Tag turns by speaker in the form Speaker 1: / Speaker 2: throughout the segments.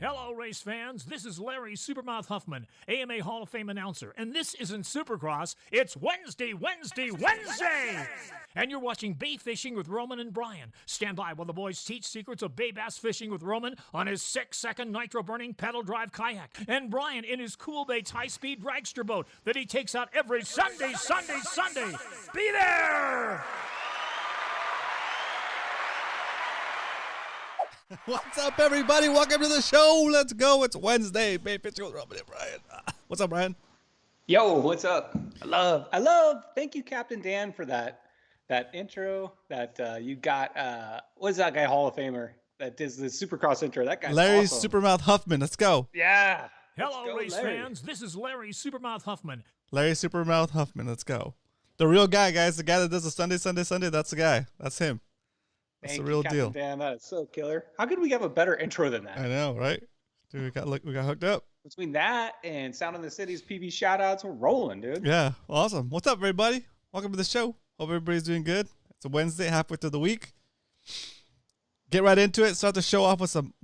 Speaker 1: Hello, race fans. This is Larry Supermouth Huffman, AMA Hall of Fame announcer, and this isn't Supercross. It's Wednesday! And you're watching Bay Fishing with Roman and Brian. Stand by while the boys teach secrets of bay bass fishing with Roman on his 6-second nitro-burning pedal drive kayak, and Brian in his Cool Baits high-speed dragster boat that he takes out every Sunday. Be there!
Speaker 2: What's up, everybody? Welcome to the show. Let's go. It's Wednesday. Bay Fishing with Roman and Brian. What's up, Brian?
Speaker 3: Yo, what's up? I love. Thank you, Captain Dan, for that intro that you got. What is that guy, Hall of Famer? That does the Supercross intro. That guy's
Speaker 2: Larry
Speaker 3: awesome.
Speaker 2: Supermouth Huffman. Let's go.
Speaker 3: Yeah.
Speaker 1: Hello, race fans. This is Larry Supermouth Huffman.
Speaker 2: Larry Supermouth Huffman. Let's go. The real guy, guys. The guy that does the Sunday. That's the guy. That's him. That's the real deal.
Speaker 3: Dan, that is so killer. How could we have a better intro than that?
Speaker 2: I know, right? Dude, we got hooked up.
Speaker 3: Between that and Sound in the City's PB shoutouts, we're rolling, dude.
Speaker 2: Yeah, awesome. What's up, everybody? Welcome to the show. Hope everybody's doing good. It's a Wednesday, halfway through the week. Get right into it. Start the show off with some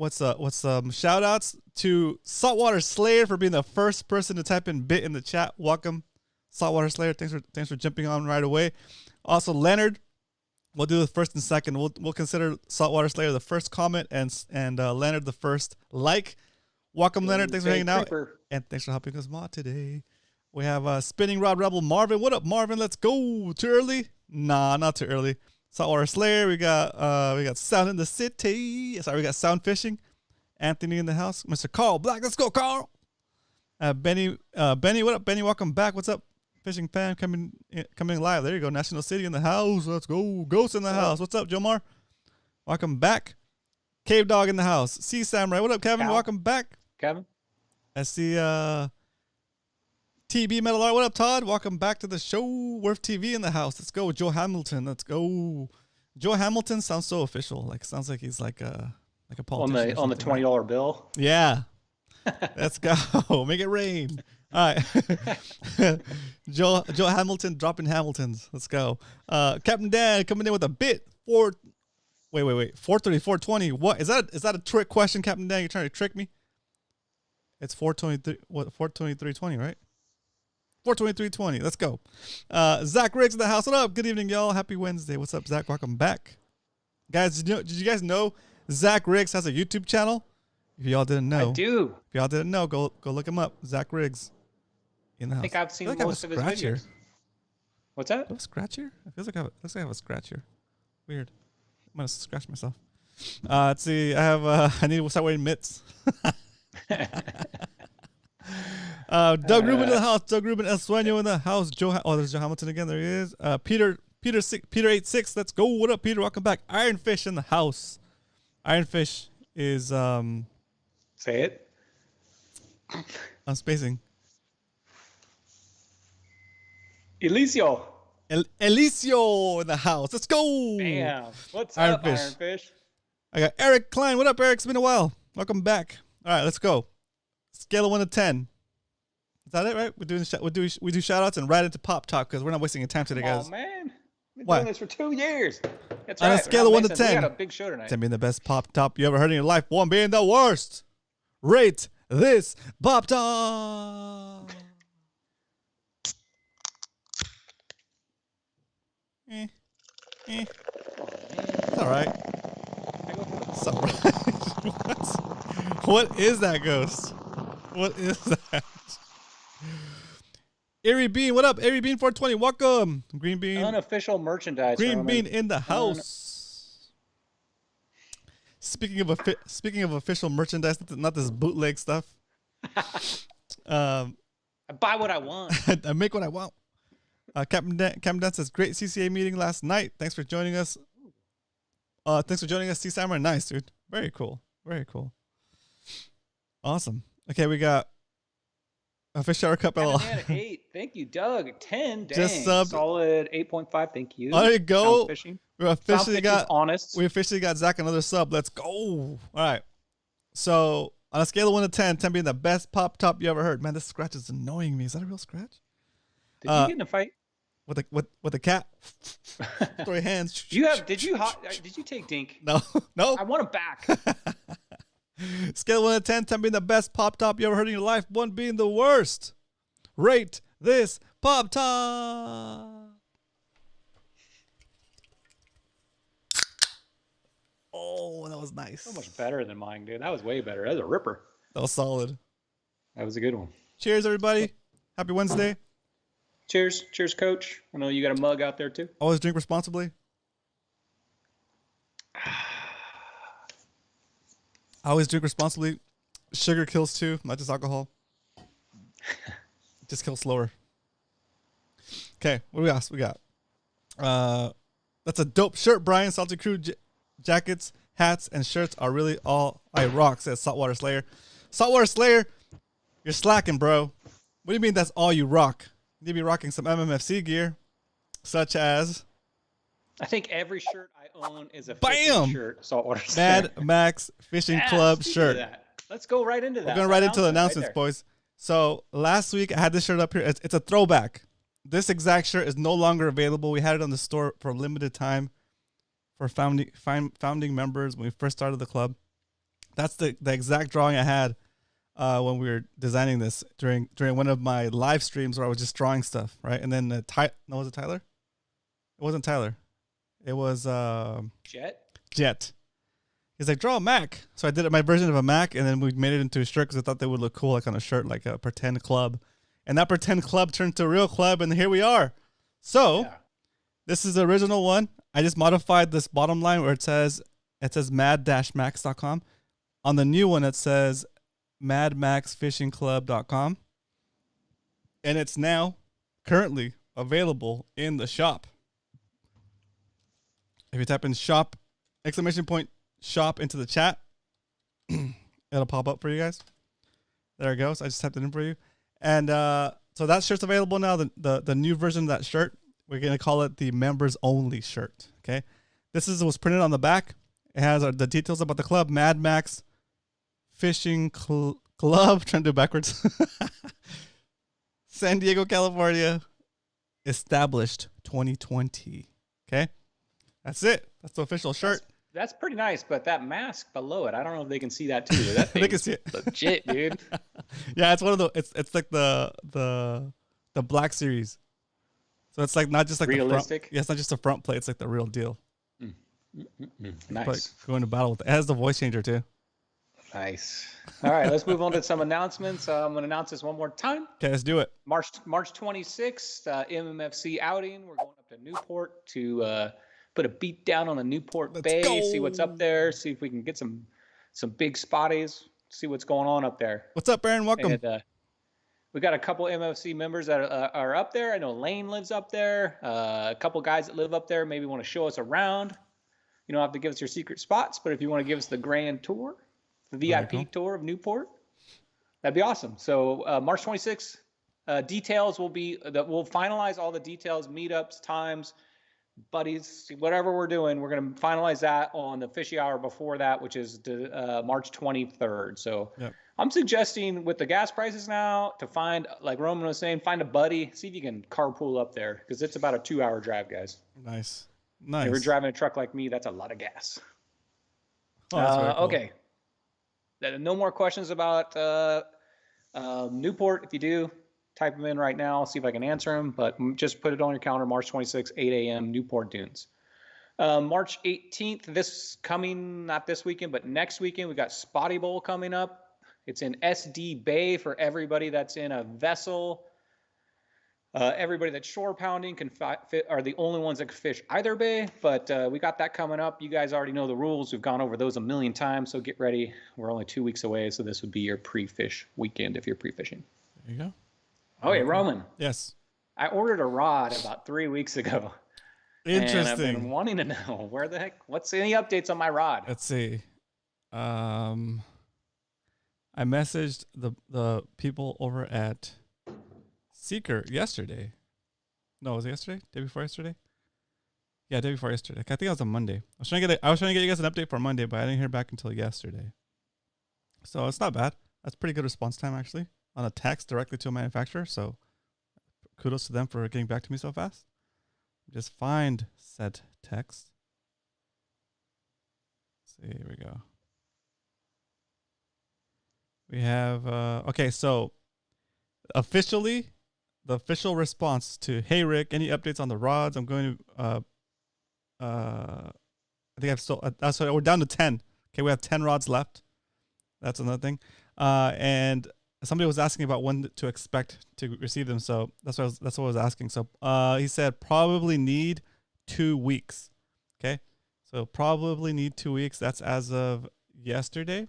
Speaker 2: shout outs to Saltwater Slayer for being the first person to type in bit in the chat. Welcome, Saltwater Slayer. Thanks for jumping on right away. Also, Leonard. We'll do the first and second. We'll consider Saltwater Slayer the first comment and Leonard the first like. Welcome, Leonard. Thanks for hanging out. And thanks for helping us mod today. We have Spinning Rod Rebel Marvin. What up, Marvin? Let's go. Too early? Nah, not too early. Saltwater Slayer. We got Sound in the City. Sorry, we got Sound Fishing. Anthony in the house. Mr. Carl Black. Let's go, Carl. Benny. What up, Benny? Welcome back. What's up? Fishing fan coming live. There you go. National City in the house. Let's go. Ghost in the house. What's up, Jomar? Welcome back. Cave Dog in the house. Sea Samurai. What up, Kevin? Welcome back.
Speaker 3: Kevin.
Speaker 2: I see TB Metal Art. What up, Todd? Welcome back to the show. Worth TV in the house. Let's go. Joe Hamilton. Let's go. Joe Hamilton sounds so official. Like sounds like he's like a politician.
Speaker 3: On the $20 bill.
Speaker 2: Yeah. Let's go. Make it rain. All right. Joe Hamilton dropping Hamiltons. Let's go. Captain Dan coming in with a bit. 434.20. What is that? Is that a trick question, Captain Dan? You're trying to trick me? It's 423. What? 423.20, right? 423.20. Let's go. Zach Riggs in the house. What up? Good evening, y'all. Happy Wednesday. What's up, Zach? Welcome back, guys. Did you guys know Zach Riggs has a YouTube channel? If y'all didn't know,
Speaker 3: I do.
Speaker 2: If y'all didn't know, go look him up. Zach Riggs. In the house.
Speaker 3: I think I've seen most of his
Speaker 2: here.
Speaker 3: videos. What's that?
Speaker 2: Do I have a scratch here? It feels like I have a scratch here. Weird. I'm gonna scratch myself. Let's see. I need to start wearing mitts. Doug Rubin in the house. Doug Rubin El Sueño in the house. There's Joe Hamilton again. There he is. Peter 86. Let's go. What up, Peter? Welcome back. Ironfish in the house. Ironfish is
Speaker 3: Say it.
Speaker 2: I'm spacing.
Speaker 3: Elicio.
Speaker 2: Elicio in the house. Let's go.
Speaker 3: Bam. What's up, Ironfish?
Speaker 2: I got Eric Klein. What up, Eric? It's been a while. Welcome back. All right, let's go. Scale of 1 to 10. Is that it, right? We do shout outs and right into pop talk because we're not wasting any time today, guys.
Speaker 3: Oh man. Been doing this for 2 years. That's
Speaker 2: On
Speaker 3: right.
Speaker 2: a scale of 1 to 10.
Speaker 3: We got a big show tonight.
Speaker 2: 10 being the best pop top you ever heard in your life. 1 being the worst. Rate this pop top. It's all right. It's all right. What is that, Ghost? What is that? Airy Bean, what up? Airy Bean 420, welcome. Green Bean.
Speaker 3: Unofficial merchandise.
Speaker 2: Green Bean in the house. Speaking of official merchandise, not this bootleg stuff.
Speaker 3: I buy what I want.
Speaker 2: I make what I want. Captain Dan says, great CCA meeting last night. Thanks for joining us. Sea Samurai. Nice, dude. Very cool. Very cool. Awesome. Okay, we got a Fish Shower Cup LL.
Speaker 3: 8. Thank you, Doug. 10. Dang.
Speaker 2: Just subbed.
Speaker 3: Solid 8.5. Thank you.
Speaker 2: There you go. We officially got Zach another sub. Let's go. All right. So on a scale of 1 to 10, 10 being the best pop top you ever heard. Man, this scratch is annoying me. Is that a real scratch?
Speaker 3: Did you get in a fight?
Speaker 2: With a cat? Throw your hands.
Speaker 3: Did you take Dink?
Speaker 2: No.
Speaker 3: I want him back.
Speaker 2: Scale 1 to 10, 10 being the best pop top you ever heard in your life, 1 being the worst. Rate this pop top. Oh, that was nice.
Speaker 3: So much better than mine, dude. That was way better. That was a ripper.
Speaker 2: That was solid.
Speaker 3: That was a good one.
Speaker 2: Cheers, everybody. Happy Wednesday.
Speaker 3: Cheers. Cheers, Coach. I know you got a mug out there, too.
Speaker 2: Always drink responsibly. Always drink responsibly. Sugar kills too, not just alcohol. Just kills slower. Okay, what do we got? That's a dope shirt, Brian. Salty Crew jackets, hats, and shirts are really all I rock, says Saltwater Slayer. Saltwater Slayer, you're slacking, bro. What do you mean that's all you rock? You need to be rocking some MMFC gear, such as...
Speaker 3: I think every shirt I own is a
Speaker 2: Bam!
Speaker 3: fishing shirt. Saltwater Slayer.
Speaker 2: Mad Max Fishing Club shirt.
Speaker 3: Let's go right into that.
Speaker 2: We're going right into the announcements, boys. So last week I had this shirt up here. It's a throwback. This exact shirt is no longer available. We had it on the store for a limited time for founding members when we first started the club. That's the exact drawing I had when we were designing this during one of my live streams where I was just drawing stuff, right? And then was it Tyler? It wasn't Tyler. It was Jet. He's like, draw a Mac. So I did my version of a Mac, and then we made it into a shirt because I thought they would look cool, like on a shirt, like a pretend club. And that pretend club turned to a real club, and here we are. So This is the original one. I just modified this bottom line where it says mad-max.com. On the new one, it says madmaxfishingclub.com. And it's now currently available in the shop. If you type in shop, ! Shop into the chat, it'll pop up for you guys. There it goes. I just typed it in for you. And so that shirt's available now. The new version of that shirt, we're going to call it the members only shirt. Okay. This was printed on the back. It has the details about the club, Mad Max Fishing Club. Trying to do it backwards. San Diego, California. Established 2020. Okay. That's it. That's the official shirt.
Speaker 3: That's pretty nice, but that mask below it, I don't know if they can see that too. That
Speaker 2: They can see it.
Speaker 3: Legit, dude.
Speaker 2: Yeah, it's one of the. It's like the Black Series. So it's like not just like
Speaker 3: realistic.
Speaker 2: The front, yeah, it's not just a front plate. It's like the real deal.
Speaker 3: Nice.
Speaker 2: Like going to battle with it. It has the voice changer too.
Speaker 3: Nice. All right, let's move on to some announcements. I'm going to announce this one more time.
Speaker 2: Okay, let's do it.
Speaker 3: March 26th, MMFC outing. We're going up to Newport to put a beat down on the Newport Bay.
Speaker 2: Go.
Speaker 3: See what's up there. See if we can get some big spotties. See what's going on up there.
Speaker 2: What's up, Aaron? Welcome.
Speaker 3: And, we got a couple MFC members that are up there. I know Lane lives up there. A couple guys that live up there maybe want to show us around. You don't have to give us your secret spots, but if you want to give us the grand tour, the VIP tour of Newport, that'd be awesome. So March 26th, details will be that we'll finalize all the details, meetups, times, buddies, whatever we're doing. We're going to finalize that on the Fishy Hour before that, which is March 23rd. So I'm suggesting with the gas prices now to find, like Roman was saying, find a buddy, see if you can carpool up there because it's about a 2-hour drive, guys.
Speaker 2: Nice.
Speaker 3: If you're driving a truck like me, that's a lot of gas.
Speaker 2: Oh, cool.
Speaker 3: Okay. No more questions about Newport. If you do, type them in right now. I'll see if I can answer them. But just put it on your calendar, March 26th, 8 a.m., Newport Dunes. March 18th, not this weekend, but next weekend, we got Spotty Bowl coming up. It's in SD Bay for everybody that's in a vessel. Everybody that's shore pounding are the only ones that can fish either bay, but we got that coming up. You guys already know the rules. We've gone over those a million times, so get ready. We're only 2 weeks away, so this would be your pre-fish weekend if you're pre-fishing.
Speaker 2: There you go.
Speaker 3: Okay, Roman.
Speaker 2: Yes.
Speaker 3: I ordered a rod about 3 weeks ago.
Speaker 2: Interesting.
Speaker 3: And I've been wanting to know what's any updates on my rod?
Speaker 2: Let's see. I messaged the people over at Seeker yesterday. No, was it yesterday? Day before yesterday? Yeah, day before yesterday. I think it was on Monday. I was trying to get you guys an update for Monday, but I didn't hear back until yesterday. So it's not bad. That's pretty good response time actually on a text directly to a manufacturer. So kudos to them for getting back to me so fast. Just find said text. Let's see, here we go. We have okay, so officially, the official response to "Hey Rick, any updates on the rods?" I'm going to I think I've still so we're down to 10. Okay, we have 10 rods left. That's another thing. And somebody was asking about when to expect to receive them, so that's what I was asking. So he said probably need 2 weeks. Okay, so probably need 2 weeks. That's as of yesterday.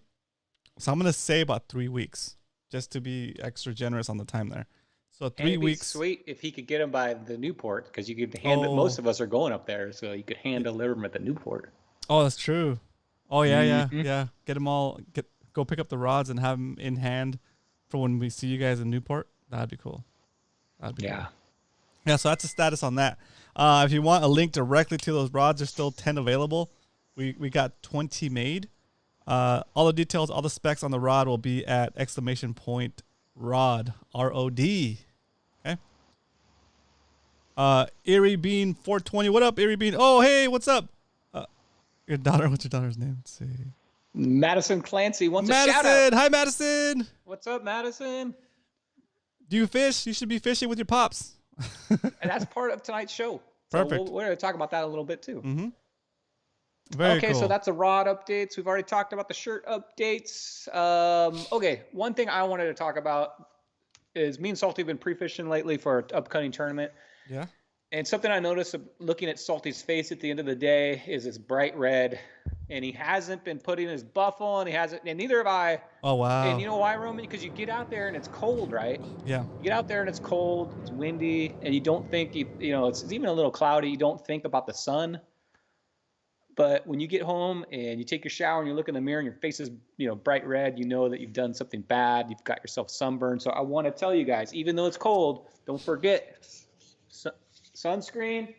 Speaker 2: So I'm gonna say about 3 weeks, just to be extra generous on the time there. So 3 weeks.
Speaker 3: Sweet if he could get them by the Newport, because you could hand. Most of us are going up there, so you could hand deliver them at the Newport.
Speaker 2: Oh, that's true. Oh yeah. Get them all. Go pick up the rods and have them in hand for when we see you guys in Newport. That'd be cool. Cool. Yeah. So that's the status on that. If you want a link directly to those rods, there's still 10 available. We got 20 made. All the details, all the specs on the rod will be at !rod ROD. Okay. Erie Bean 420. What up, Erie Bean? Oh, hey, what's up? Your daughter. What's your daughter's name? Let's see.
Speaker 3: Madison Clancy wants a shout out.
Speaker 2: Hi, Madison.
Speaker 3: What's up, Madison?
Speaker 2: Do you fish? You should be fishing with your pops.
Speaker 3: And that's part of tonight's show.
Speaker 2: Perfect.
Speaker 3: So we're going to talk about that a little bit too.
Speaker 2: Mm-hmm. Very cool.
Speaker 3: So that's the rod updates. We've already talked about the shirt updates. Okay, one thing I wanted to talk about is me and Salty have been pre-fishing lately for an upcoming tournament.
Speaker 2: Yeah.
Speaker 3: And something I noticed looking at Salty's face at the end of the day is it's bright red, and he hasn't been putting his buff on. He hasn't, and neither have I.
Speaker 2: Oh wow!
Speaker 3: And you know why, Roman? Because you get out there and it's cold, right?
Speaker 2: Yeah.
Speaker 3: You get out there and it's cold, it's windy, and you don't think it's even a little cloudy. You don't think about the sun. But when you get home and you take your shower and you look in the mirror and your face is bright red, you know that you've done something bad. You've got yourself sunburned. So I want to tell you guys, even though it's cold, don't forget. Sunscreen,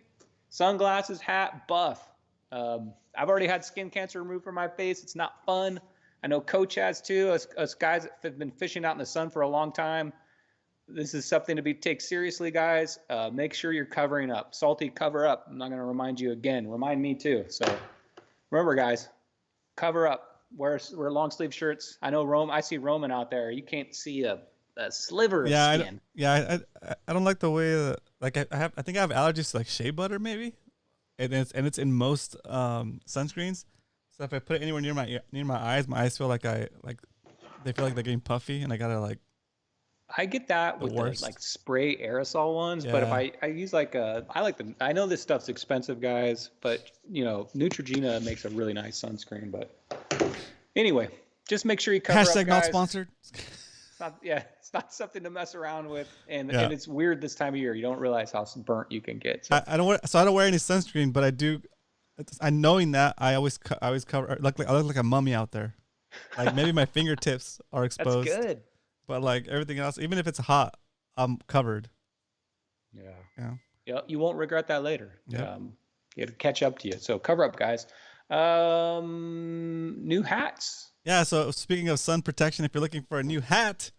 Speaker 3: sunglasses, hat, buff. I've already had skin cancer removed from my face. It's not fun. I know Coach has too. Us guys that have been fishing out in the sun for a long time. This is something to take seriously, guys. Make sure you're covering up. Salty, cover up. I'm not going to remind you again. Remind me too. So remember, guys, cover up. Wear long sleeve shirts. I know I see Roman out there. You can't see a sliver of skin.
Speaker 2: I don't like the way that, I think I have allergies to like shea butter maybe, and it's in most sunscreens. So if I put it anywhere near my eyes feel like they feel like they're getting puffy, and I gotta
Speaker 3: I get that with the spray aerosol ones, but if I use I know this stuff's expensive, guys, but Neutrogena makes a really nice sunscreen. But anyway, just make sure you cover up, guys.
Speaker 2: Not sponsored.
Speaker 3: It's not something to mess around with, and it's weird this time of year. You don't realize how burnt you can get. So.
Speaker 2: I don't wear any sunscreen, but I do. Knowing that, I always cover. I look like a mummy out there. Like maybe my fingertips are exposed.
Speaker 3: That's good.
Speaker 2: But like everything else, even if it's hot, I'm covered. Yeah.
Speaker 3: You won't regret that later.
Speaker 2: Yeah.
Speaker 3: It'll catch up to you. So cover up, guys. New hats.
Speaker 2: Yeah, so speaking of sun protection, if you're looking for a new hat,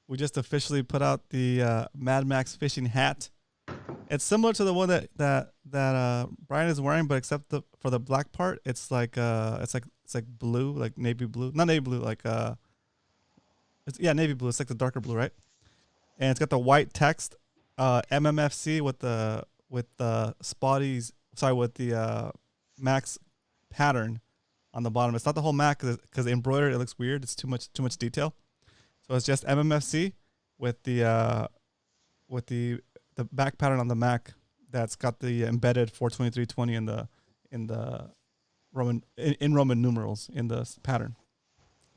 Speaker 2: we just officially put out the Mad Max fishing hat. It's similar to the one that Brian is wearing, but except for the black part, it's like blue, like navy blue, not navy blue, navy blue. It's like the darker blue, right? And it's got the white text, MMFC with the Max pattern on the bottom. It's not the whole Mac because embroidered it looks weird. It's too much detail. So it's just MMFC with the back pattern on the Mac that's got the embedded 42320 in the Roman numerals in the pattern.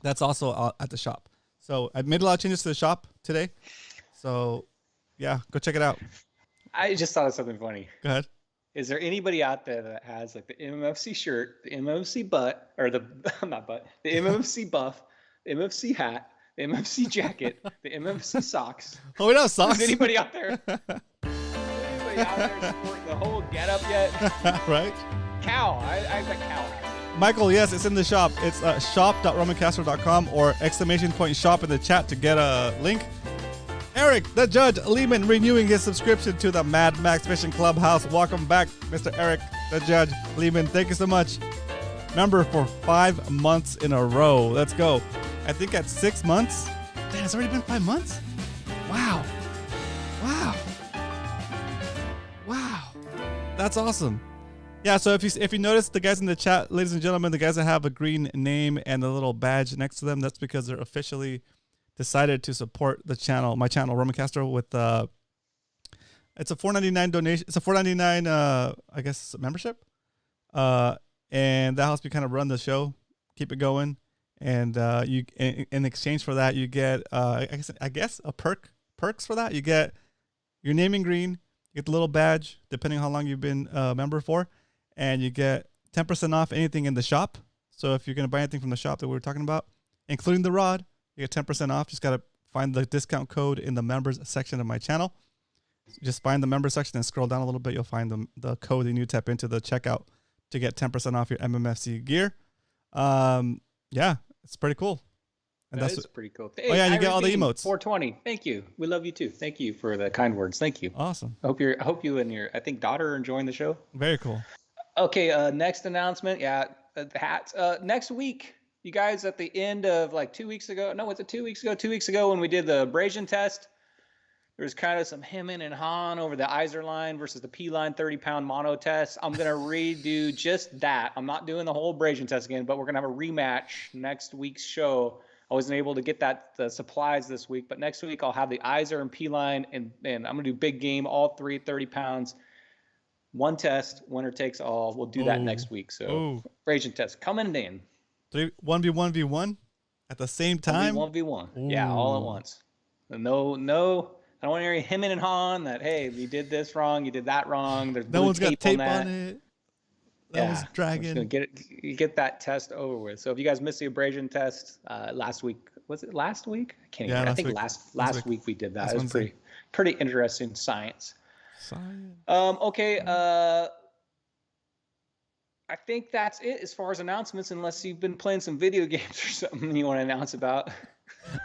Speaker 2: That's also at the shop. So I made a lot of changes to the shop today. So yeah, go check it out.
Speaker 3: I just thought of something funny.
Speaker 2: Go ahead.
Speaker 3: Is there anybody out there that has the MMFC shirt, the MMFC the MMFC buff, the MMFC hat, the MMFC jacket, the MMFC socks?
Speaker 2: Oh, we don't have socks.
Speaker 3: Is anybody out there? Supporting the whole getup yet?
Speaker 2: Right?
Speaker 3: Cal, I bet Cal has it.
Speaker 2: Michael, yes, it's in the shop. It's shop.romancastro.com or !shop in the chat to get a link. Eric, the Judge Lehman, renewing his subscription to the Mad Max Fishing Clubhouse. Welcome back, Mr. Eric, the Judge Lehman. Thank you so much. Member for 5 months in a row. Let's go. I think at 6 months. Damn, it's already been 5 months. Wow. That's awesome. Yeah, so if you notice the guys in the chat, ladies and gentlemen, the guys that have a green name and a little badge next to them, that's because they're officially decided to support the channel, my channel, Roman Castro, with it's a $4.99 donation. It's a $4.99 I guess membership. And that helps me kind of run the show, keep it going. And you in exchange for that, you get I guess perks for that. You get your name in green, you get the little badge, depending on how long you've been a member for, and you get 10% off anything in the shop. So if you're gonna buy anything from the shop that we were talking about, including the rod, you get 10% off. Just gotta find the discount code in the members section of my channel. Just find the member section and scroll down a little bit. You'll find the code and you tap into the checkout to get 10% off your MMFC gear. Yeah, it's pretty cool. And
Speaker 3: that is pretty cool. Hey,
Speaker 2: oh yeah, you get all the emotes.
Speaker 3: 420. Thank you. We love you too. Thank you for the kind words. Thank you.
Speaker 2: Awesome.
Speaker 3: I hope you and your daughter are enjoying the show.
Speaker 2: Very cool.
Speaker 3: Okay, next announcement. Yeah, the hats. Next week, you guys, at the end of like 2 weeks ago. No, was it 2 weeks ago? 2 weeks ago when we did the abrasion test. There was kind of some hemming and hawing over the Iser line versus the P line 30-pound mono test. I'm going to redo just that. I'm not doing the whole abrasion test again, but we're going to have a rematch next week's show. I wasn't able to get the supplies this week, but next week I'll have the Iser and P line, and I'm going to do big game, all three 30 pounds. One test, winner takes all. We'll do that next week. So abrasion test coming in.
Speaker 2: 1v1v1 at the same time?
Speaker 3: 1v1. Yeah, all at once. No. I don't want any hemming and hawing that, hey, you did this wrong, you did that wrong. There's
Speaker 2: no one's got tape
Speaker 3: on
Speaker 2: it. That was dragging.
Speaker 3: I'm just gonna get that test over with. So if you guys missed the abrasion test last week, was it last week? I can't even. I think last week we did that. It was pretty interesting science. Okay. I think that's it as far as announcements, unless you've been playing some video games or something you want to announce about.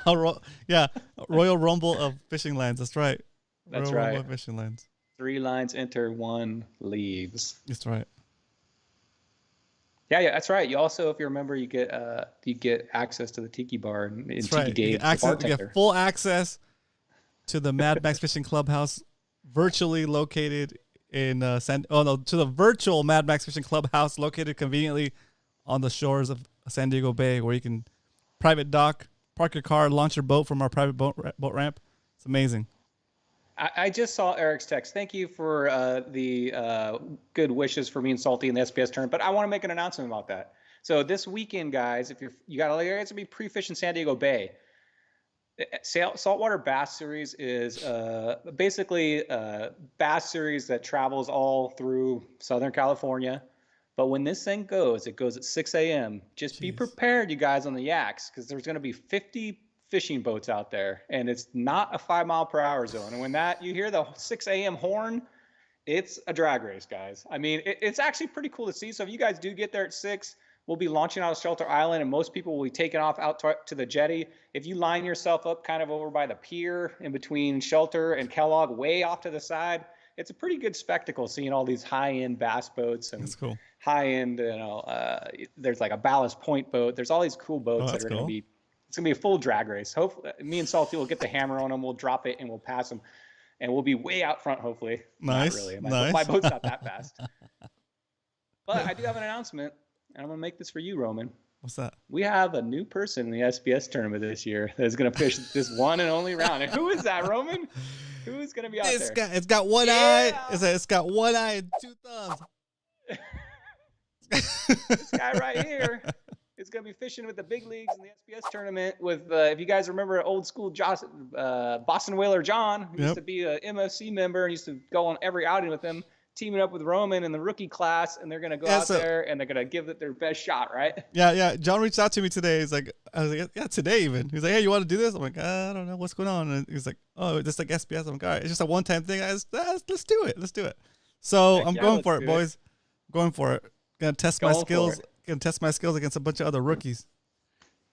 Speaker 2: Royal Rumble of Fishing Lands. That's right.
Speaker 3: That's
Speaker 2: Royal
Speaker 3: right.
Speaker 2: Rumble of Fishing Lands.
Speaker 3: 3 lines enter, 1 leaves.
Speaker 2: That's right.
Speaker 3: Yeah, that's right. You also, if you remember, you get access to the Tiki Bar and Tiki Dave,
Speaker 2: you get full access to the Mad Max Fishing Clubhouse, virtually located in to the virtual Mad Max Fishing Clubhouse, located conveniently on the shores of San Diego Bay, where you can private dock, park your car, launch your boat from our private boat ramp. It's amazing.
Speaker 3: I just saw Eric's text. Thank you for the good wishes for me and Salty in the SPS tournament. But I want to make an announcement about that. So this weekend, guys, if you got to be pre-fishing San Diego Bay. Saltwater Bass Series is basically a bass series that travels all through Southern California. But when this thing goes, it goes at 6 a.m. Just be prepared, you guys, on the yaks, because there's going to be 50 fishing boats out there, and it's not a 5 mile per hour zone. And when you hear the 6 a.m. horn, it's a drag race, guys. I mean, it's actually pretty cool to see. So if you guys do get there at 6, we'll be launching out of Shelter Island, and most people will be taking off out to the jetty. If you line yourself up kind of over by the pier in between Shelter and Kellogg, way off to the side, it's a pretty good spectacle seeing all these high-end bass boats and
Speaker 2: that's cool.
Speaker 3: High-end, there's like a Ballast Point boat. There's all these cool boats that are going to be, it's going to be a full drag race. Hopefully, me and Salty will get the hammer on them. We'll drop it and we'll pass them. And we'll be way out front, hopefully.
Speaker 2: Nice.
Speaker 3: Not really.
Speaker 2: Nice.
Speaker 3: My boat's not that fast. But I do have an announcement, and I'm going to make this for you, Roman.
Speaker 2: What's that?
Speaker 3: We have a new person in the SPS tournament this year that's going to fish this one and only round. And who is that, Roman? Who is going to be out there?
Speaker 2: It's got one eye. It's got one eye and 2 thumbs.
Speaker 3: This guy right here is going to be fishing with the big leagues in the SPS tournament with, if you guys remember old school Boston Whaler John, who used to be an MFC member and used to go on every outing with him, teaming up with Roman in the rookie class, and they're going to go out there and they're going to give it their best shot, right?
Speaker 2: Yeah. John reached out to me today. He's like, I was like, yeah, today even. He's like, hey, you want to do this? I'm like, I don't know what's going on. And he's like, oh, just like SPS. I'm like, all right, it's just a one-time thing. Let's do it. Let's do it. So I'm going for it, boys. I'm going for it. Gonna test my skills. Gonna test my skills against a bunch of other rookies.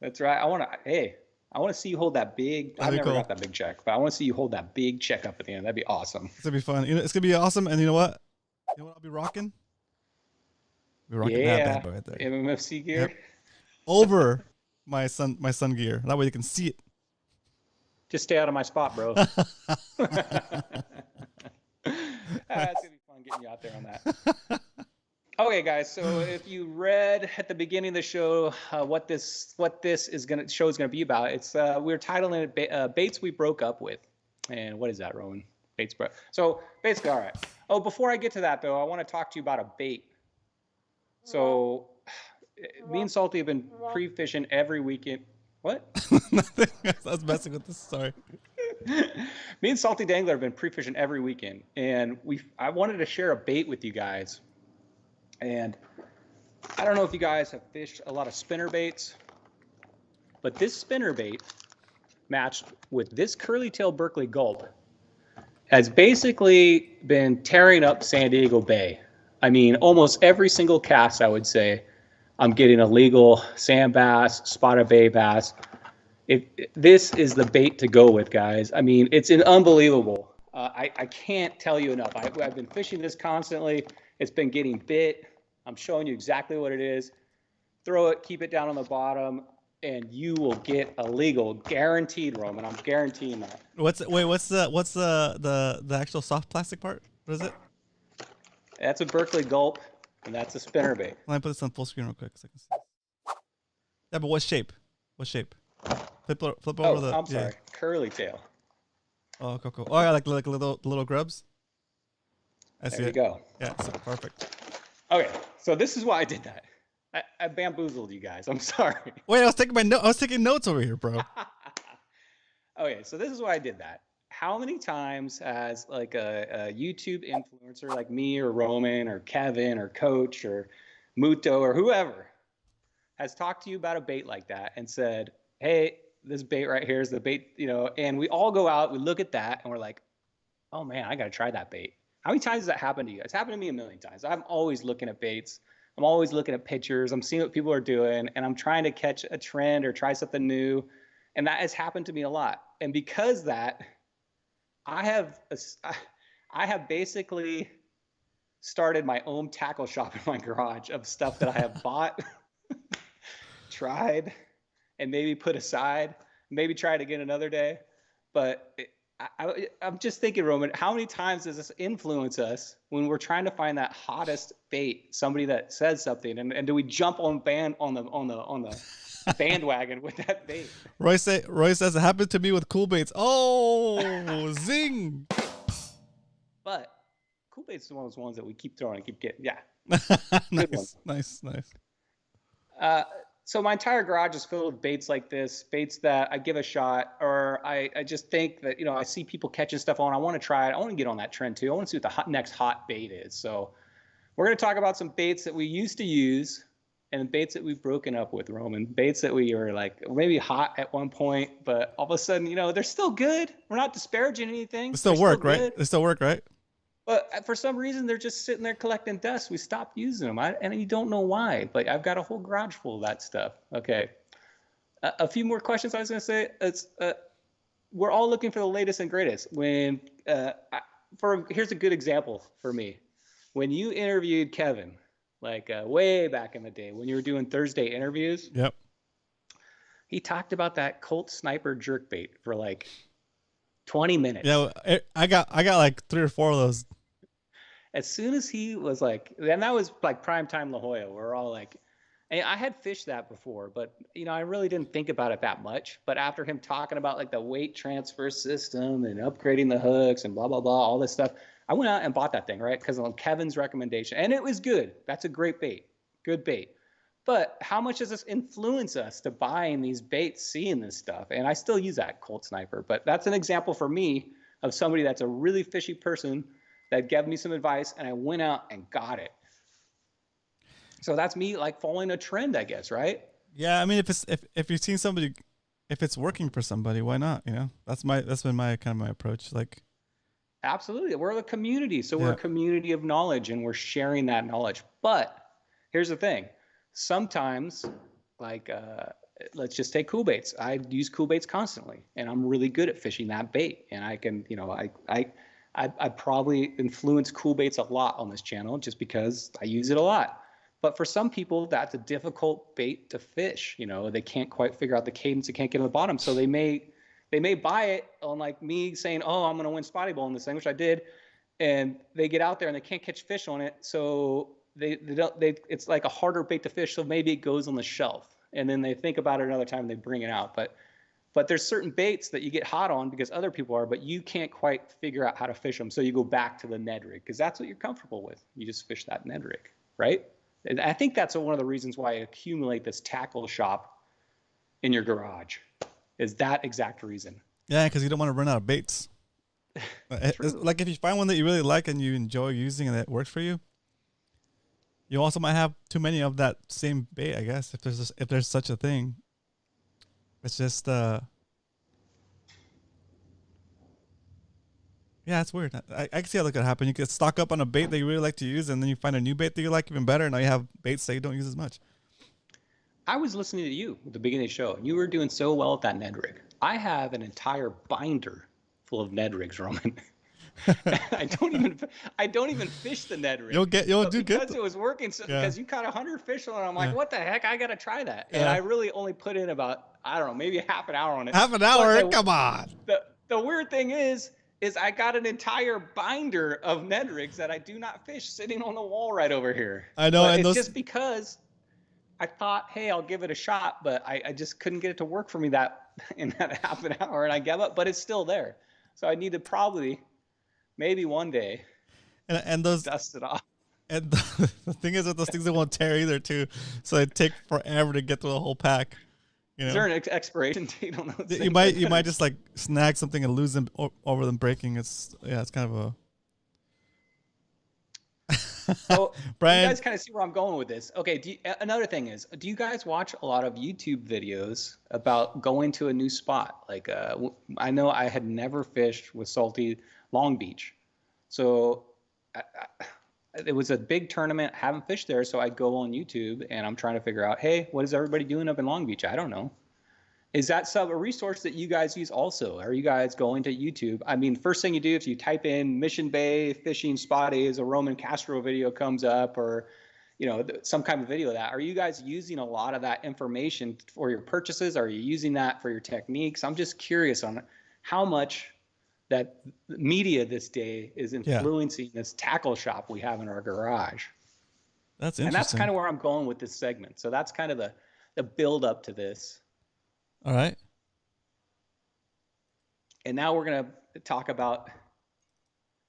Speaker 3: That's right. I want to see you hold that big. I've never got that big check, but I want to see you hold that big check up at the end. That'd be awesome.
Speaker 2: It's gonna be fun. It's gonna be awesome. And you know what? I'll be rocking. That bad boy right there.
Speaker 3: MMFC gear.
Speaker 2: Yep. Over my sun gear. That way you can see it.
Speaker 3: Just stay out of my spot, bro. That's gonna be fun getting you out there on that. Okay, guys. So if you read at the beginning of the show what this show is gonna be about, it's we're titling it "Baits We Broke Up With," and what is that, Rowan? Baits, bro. So basically, all right. Oh, before I get to that though, I want to talk to you about a bait. So me and Salty have been pre-fishing every weekend. What?
Speaker 2: Nothing. I was messing with this. Sorry.
Speaker 3: Me and Salty Dangler have been pre-fishing every weekend, and I wanted to share a bait with you guys. And I don't know if you guys have fished a lot of spinner baits, but this spinner bait matched with this curly-tailed Berkeley gulp has basically been tearing up San Diego Bay. I mean, almost every single cast, I would say, I'm getting a legal sand bass, spotted bay bass. This is the bait to go with, guys. I mean, it's unbelievable. I can't tell you enough. I've been fishing this constantly. It's been getting bit. I'm showing you exactly what it is. Throw it, keep it down on the bottom, and you will get a legal, guaranteed, Roman. I'm guaranteeing that.
Speaker 2: What's the actual soft plastic part? What is it?
Speaker 3: That's a Berkeley gulp, and that's a spinner bait.
Speaker 2: Let me put this on full screen real quick so I can see. Yeah, but what shape? What shape? Flip over the.
Speaker 3: I'm sorry, curly tail.
Speaker 2: Oh, cool. Oh, yeah, like little grubs.
Speaker 3: There you go.
Speaker 2: Yeah, so perfect.
Speaker 3: Okay, so this is why I did that. I bamboozled you guys. I'm sorry.
Speaker 2: Wait, I was taking notes over here, bro.
Speaker 3: Okay, so this is why I did that. How many times has like a YouTube influencer like me or Roman or Kevin or Coach or Muto or whoever has talked to you about a bait like that and said, hey, this bait right here is the bait, and we all go out, we look at that and we're like, oh man, I got to try that bait. How many times does that happen to you? It's happened to me a million times. I'm always looking at baits. I'm always looking at pictures. I'm seeing what people are doing, and I'm trying to catch a trend or try something new. And that has happened to me a lot. And because that, I have basically started my own tackle shop in my garage of stuff that I have bought, tried, and maybe put aside, maybe try it again another day. But I'm just thinking, Roman, how many times does this influence us when we're trying to find that hottest bait, somebody that says something, and do we jump on the bandwagon with that bait?
Speaker 2: Roy says it happened to me with cool baits. Oh, zing!
Speaker 3: But cool baits is one of those ones that we keep throwing and keep getting. Yeah,
Speaker 2: nice.
Speaker 3: So my entire garage is filled with baits like this, baits that I give a shot, or I just think that, I see people catching stuff on. I want to try it. I want to get on that trend too. I want to see what the next hot bait is. So we're going to talk about some baits that we used to use and baits that we've broken up with, Roman. Baits that we were like maybe hot at one point, but all of a sudden, they're still good. We're not disparaging anything.
Speaker 2: They still work, right? They still work, right?
Speaker 3: But for some reason, they're just sitting there collecting dust. We stopped using them, and you don't know why. But I've got a whole garage full of that stuff. Okay. A few more questions I was going to say. We're all looking for the latest and greatest. Here's a good example for me. When you interviewed Kevin, way back in the day, when you were doing Thursday interviews,
Speaker 2: yep,
Speaker 3: he talked about that Colt Sniper jerkbait for 20 minutes.
Speaker 2: Yeah, I got like 3 or 4 of those.
Speaker 3: As soon as he was and that was prime time La Jolla. We're all and I had fished that before, but I really didn't think about it that much. But after him talking about the weight transfer system and upgrading the hooks and blah, blah, blah, all this stuff, I went out and bought that thing, right? Because on Kevin's recommendation, and it was good. That's a great bait. Good bait. But how much does this influence us to buying these baits, seeing this stuff? And I still use that Colt Sniper, but that's an example for me of somebody that's a really fishy person that gave me some advice, and I went out and got it. So that's me following a trend, I guess, right?
Speaker 2: Yeah, I mean, if you've seen somebody, if it's working for somebody, why not? That's been my approach.
Speaker 3: Absolutely, we're a community, so we're a community of knowledge, and we're sharing that knowledge. But here's the thing. Sometimes, let's just take cool baits. I use cool baits constantly, and I'm really good at fishing that bait. And I can, I probably influence cool baits a lot on this channel just because I use it a lot. But for some people, that's a difficult bait to fish. You know, they can't quite figure out the cadence. They can't get to the bottom. So they may buy it on like me saying, oh, I'm going to win spotty bowl in this thing, which I did. And they get out there and they can't catch fish on it. So it's like a harder bait to fish. So maybe it goes on the shelf and then they think about it another time and they bring it out. But there's certain baits that you get hot on because other people are, but you can't quite figure out how to fish them. So you go back to the Ned Rig because that's what you're comfortable with. You just fish that Ned Rig, right? And I think that's one of the reasons why I accumulate this tackle shop in your garage is that exact reason.
Speaker 2: Yeah, because you don't want to run out of baits. Like if you find one that you really like and you enjoy using and it works for you, you also might have too many of that same bait, I guess, if there's such a thing. It's just yeah, it's weird. I can see how that could happen. You could stock up on a bait that you really like to use, and then you find a new bait that you like even better, and now you have baits that you don't use as much.
Speaker 3: I was listening to you at the beginning of the show. You were doing so well with that Ned Rig. I have an entire binder full of Ned Rigs, Roman. I don't even fish the Ned Rig.
Speaker 2: You'll do good
Speaker 3: because it was working. So, because you caught 100 fish on it, I'm like, what the heck? I gotta try that. And I really only put in about, I don't know, maybe half an hour on it.
Speaker 2: Half an hour? Come on.
Speaker 3: The weird thing is I got an entire binder of Ned Rigs that I do not fish sitting on the wall right over here.
Speaker 2: I know,
Speaker 3: but it's just because I thought, hey, I'll give it a shot, but I just couldn't get it to work for me in that half an hour, and I gave up. But it's still there, so I need to probably. Maybe one day,
Speaker 2: and those
Speaker 3: dust it off.
Speaker 2: And the thing is that those things, they won't tear either, too. So they take forever to get through the whole pack. You know?
Speaker 3: Is there an expiration date on those things?
Speaker 2: You might just like snag something and lose them over them breaking. It's kind of a.
Speaker 3: So
Speaker 2: Brian,
Speaker 3: you guys kind of see where I'm going with this. Okay. Another thing is, do you guys watch a lot of YouTube videos about going to a new spot? Like, I know I had never fished with Salty Long Beach, so it was a big tournament. I haven't fished there, so I go on YouTube and I'm trying to figure out, hey, what is everybody doing up in Long Beach? I don't know. Is that a resource that you guys use also? Are you guys going to YouTube? I mean, first thing you do if you type in Mission Bay fishing spotties, a Roman Castro video comes up, or some kind of video of that. Are you guys using a lot of that information for your purchases? Are you using that for your techniques? I'm just curious on how much that media this day is influencing this tackle shop we have in our garage.
Speaker 2: That's interesting.
Speaker 3: And that's kind of where I'm going with this segment. So that's kind of the build up to this.
Speaker 2: All right.
Speaker 3: And now we're going to talk about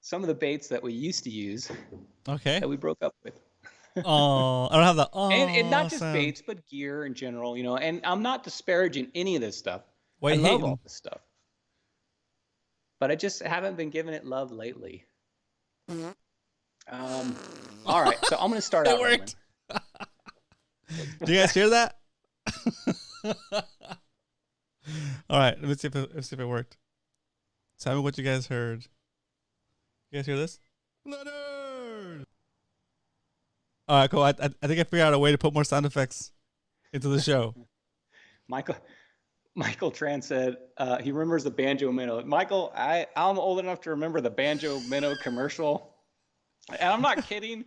Speaker 3: some of the baits that we used to use.
Speaker 2: Okay.
Speaker 3: That we broke up with.
Speaker 2: Oh, I don't have the
Speaker 3: and not just
Speaker 2: sound.
Speaker 3: baits, but gear in general, and I'm not disparaging any of this stuff.
Speaker 2: Wait,
Speaker 3: I love all this stuff. But I just haven't been giving it love lately. All right, so I'm going to start out.
Speaker 2: It worked. Do you guys hear that? All right, let's see if it worked. Tell me what you guys heard. You guys hear this? Leonard! All right, cool. I think I figured out a way to put more sound effects into the show.
Speaker 3: Michael Tran said he remembers the Banjo Minnow. Michael, I'm old enough to remember the Banjo Minnow commercial. And I'm not kidding.